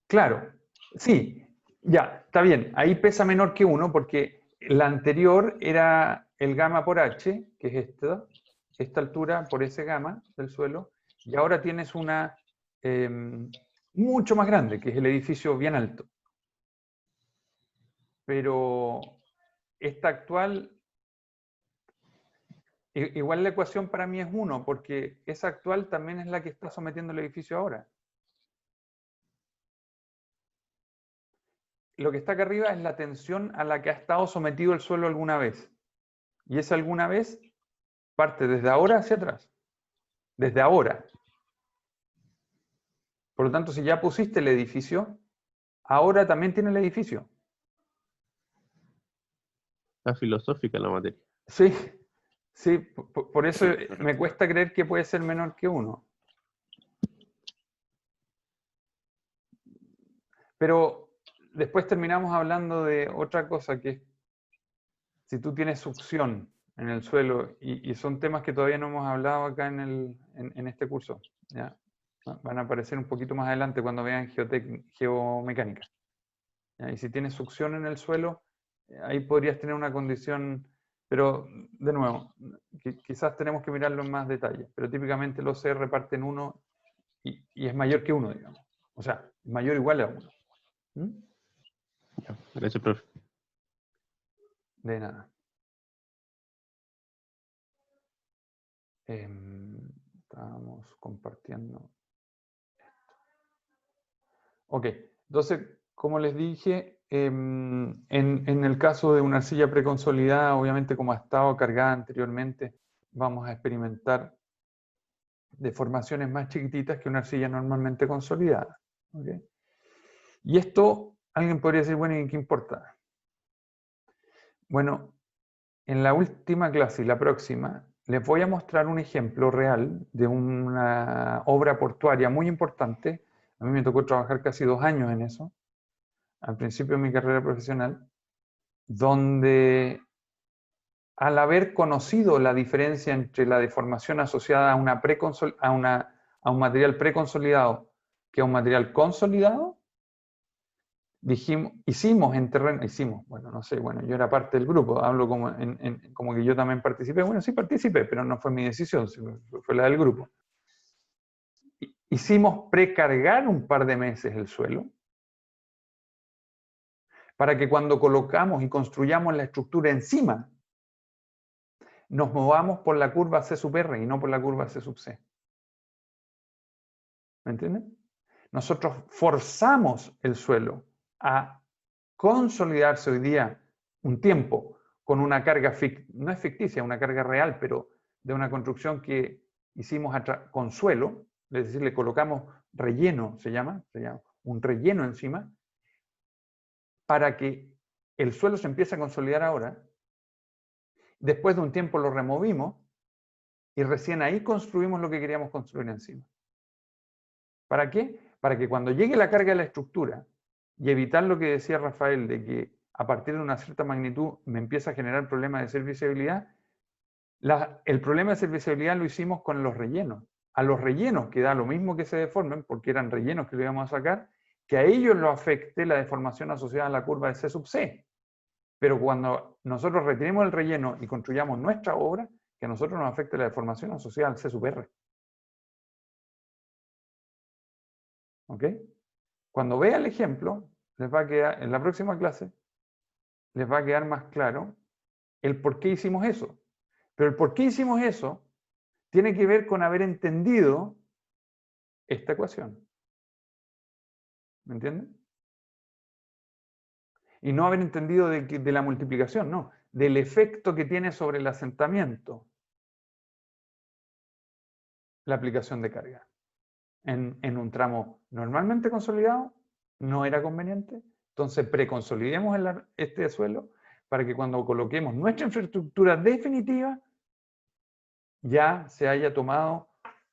Claro, sí, ya, está bien. Ahí pesa menor que 1 porque la anterior era el gamma por h, que es esta altura por ese gamma del suelo, y ahora tienes una mucho más grande, que es el edificio bien alto. Pero esta actual, igual la ecuación para mí es 1, porque esa actual también es la que está sometiendo el edificio ahora. Lo que está acá arriba es la tensión a la que ha estado sometido el suelo alguna vez. Y esa alguna vez parte desde ahora hacia atrás. Desde ahora. Por lo tanto, si ya pusiste el edificio, ahora también tiene el edificio. Está filosófica la materia. Sí, sí, por eso me cuesta creer que puede ser menor que 1. Pero después terminamos hablando de otra cosa, que es si tú tienes succión en el suelo, y son temas que todavía no hemos hablado acá en este curso, ¿ya? Van a aparecer un poquito más adelante cuando vean geomecánica. ¿Ya? Y si tienes succión en el suelo, ahí podrías tener una condición, pero de nuevo, quizás tenemos que mirarlo en más detalle, pero típicamente los OCR parten 1 y es mayor que 1, digamos. O sea, mayor o igual a 1. ¿Mm? Ya, gracias, profe. De nada. Estábamos compartiendo. Ok, entonces, como les dije, en el caso de una arcilla preconsolidada, obviamente como ha estado cargada anteriormente, vamos a experimentar deformaciones más chiquititas que una arcilla normalmente consolidada. ¿Okay? Y esto, alguien podría decir, bueno, ¿y qué importa? Bueno, en la última clase y la próxima, les voy a mostrar un ejemplo real de una obra portuaria muy importante. A mí me tocó trabajar casi 2 años en eso, al principio de mi carrera profesional, donde al haber conocido la diferencia entre la deformación asociada a, a un material preconsolidado que a un material consolidado, bueno, no sé, bueno, yo era parte del grupo, hablo como, como que yo también participé, bueno, sí participé, pero no fue mi decisión, fue la del grupo. Hicimos precargar un par de meses el suelo, para que cuando colocamos y construyamos la estructura encima, nos movamos por la curva C sub R y no por la curva C sub C. ¿Me entienden? Nosotros forzamos el suelo a consolidarse hoy día un tiempo con una carga, no es ficticia, una carga real, pero de una construcción que hicimos con suelo, es decir, le colocamos relleno, se llama un relleno encima, para que el suelo se empiece a consolidar ahora. Después de un tiempo lo removimos y recién ahí construimos lo que queríamos construir encima. ¿Para qué? Para que cuando llegue la carga de la estructura y evitar lo que decía Rafael, de que a partir de una cierta magnitud me empieza a generar problemas de serviciabilidad, el problema de serviciabilidad lo hicimos con los rellenos. A los rellenos, que da lo mismo que se deformen, porque eran rellenos que lo íbamos a sacar, que a ellos lo afecte la deformación asociada a la curva de C sub C. Pero cuando nosotros retiremos el relleno y construyamos nuestra obra, que a nosotros nos afecte la deformación asociada al C sub R. ¿Ok? Cuando vea el ejemplo, les va a quedar, en la próxima clase, les va a quedar más claro el por qué hicimos eso. Pero el por qué hicimos eso tiene que ver con haber entendido esta ecuación. ¿Me entienden? Y no haber entendido de la multiplicación, no, del efecto que tiene sobre el asentamiento la aplicación de carga. En un tramo normalmente consolidado, no era conveniente. Entonces, preconsolidemos este suelo para que cuando coloquemos nuestra infraestructura definitiva, ya se haya tomado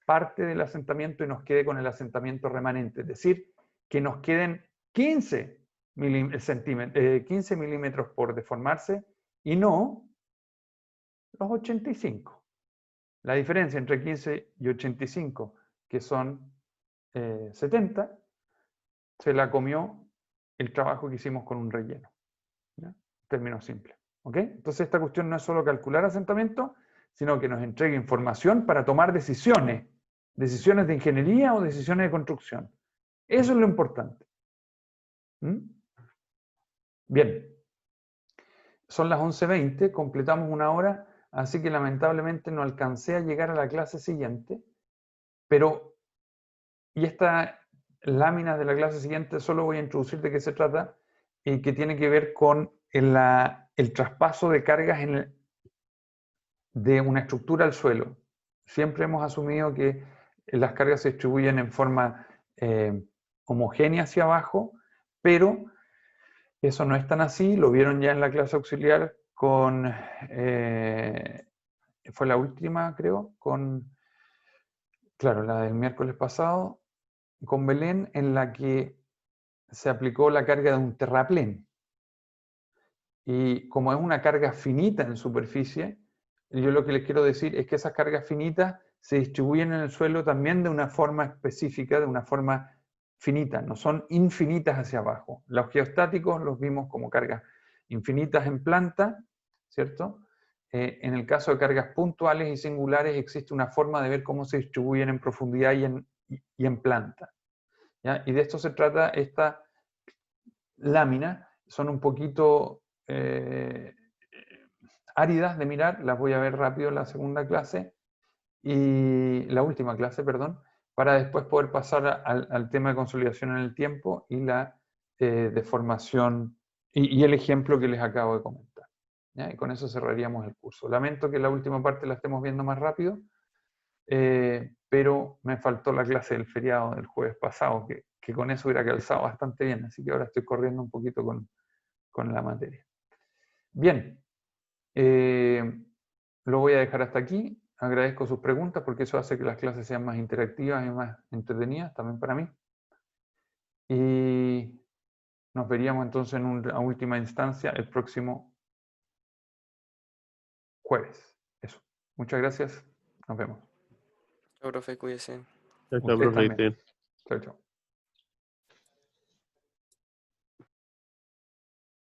parte del asentamiento y nos quede con el asentamiento remanente. Es decir, que nos queden 15 milímetros por deformarse y no los 85. La diferencia entre 15 y 85, que son 70, se la comió el trabajo que hicimos con un relleno. ¿Ya? Términos simples. ¿Ok? Entonces esta cuestión no es solo calcular asentamiento, sino que nos entrega información para tomar decisiones. Decisiones de ingeniería o decisiones de construcción. Eso es lo importante. ¿Mm? Bien. Son las 11:20, completamos una hora, así que lamentablemente no alcancé a llegar a la clase siguiente, pero, y esta lámina de la clase siguiente solo voy a introducir de qué se trata, y que tiene que ver con el traspaso de cargas de una estructura al suelo. Siempre hemos asumido que las cargas se distribuyen en forma homogénea hacia abajo, pero eso no es tan así, lo vieron ya en la clase auxiliar con, fue la última creo, claro, la del miércoles pasado, con Belén, en la que se aplicó la carga de un terraplén. Y como es una carga finita en superficie, yo lo que les quiero decir es que esas cargas finitas se distribuyen en el suelo también de una forma específica, de una forma finita, no son infinitas hacia abajo. Los geostáticos los vimos como cargas infinitas en planta, ¿cierto? En el caso de cargas puntuales y singulares existe una forma de ver cómo se distribuyen en profundidad y en planta. ¿Ya? Y de esto se trata esta lámina. Son un poquito áridas de mirar, las voy a ver rápido en la segunda clase, y la última clase, perdón, para después poder pasar al tema de consolidación en el tiempo y la deformación y el ejemplo que les acabo de comentar. ¿Ya? Y con eso cerraríamos el curso. Lamento que la última parte la estemos viendo más rápido, pero me faltó la clase del feriado del jueves pasado, que con eso hubiera calzado bastante bien, así que ahora estoy corriendo un poquito con la materia. Bien, lo voy a dejar hasta aquí. Agradezco sus preguntas porque eso hace que las clases sean más interactivas y más entretenidas también para mí. Y nos veríamos entonces en una última instancia el próximo jueves. Eso. Muchas gracias. Nos vemos. Chao, profe, cuídese. Chao, Ustedes profe, también. Chao, chao.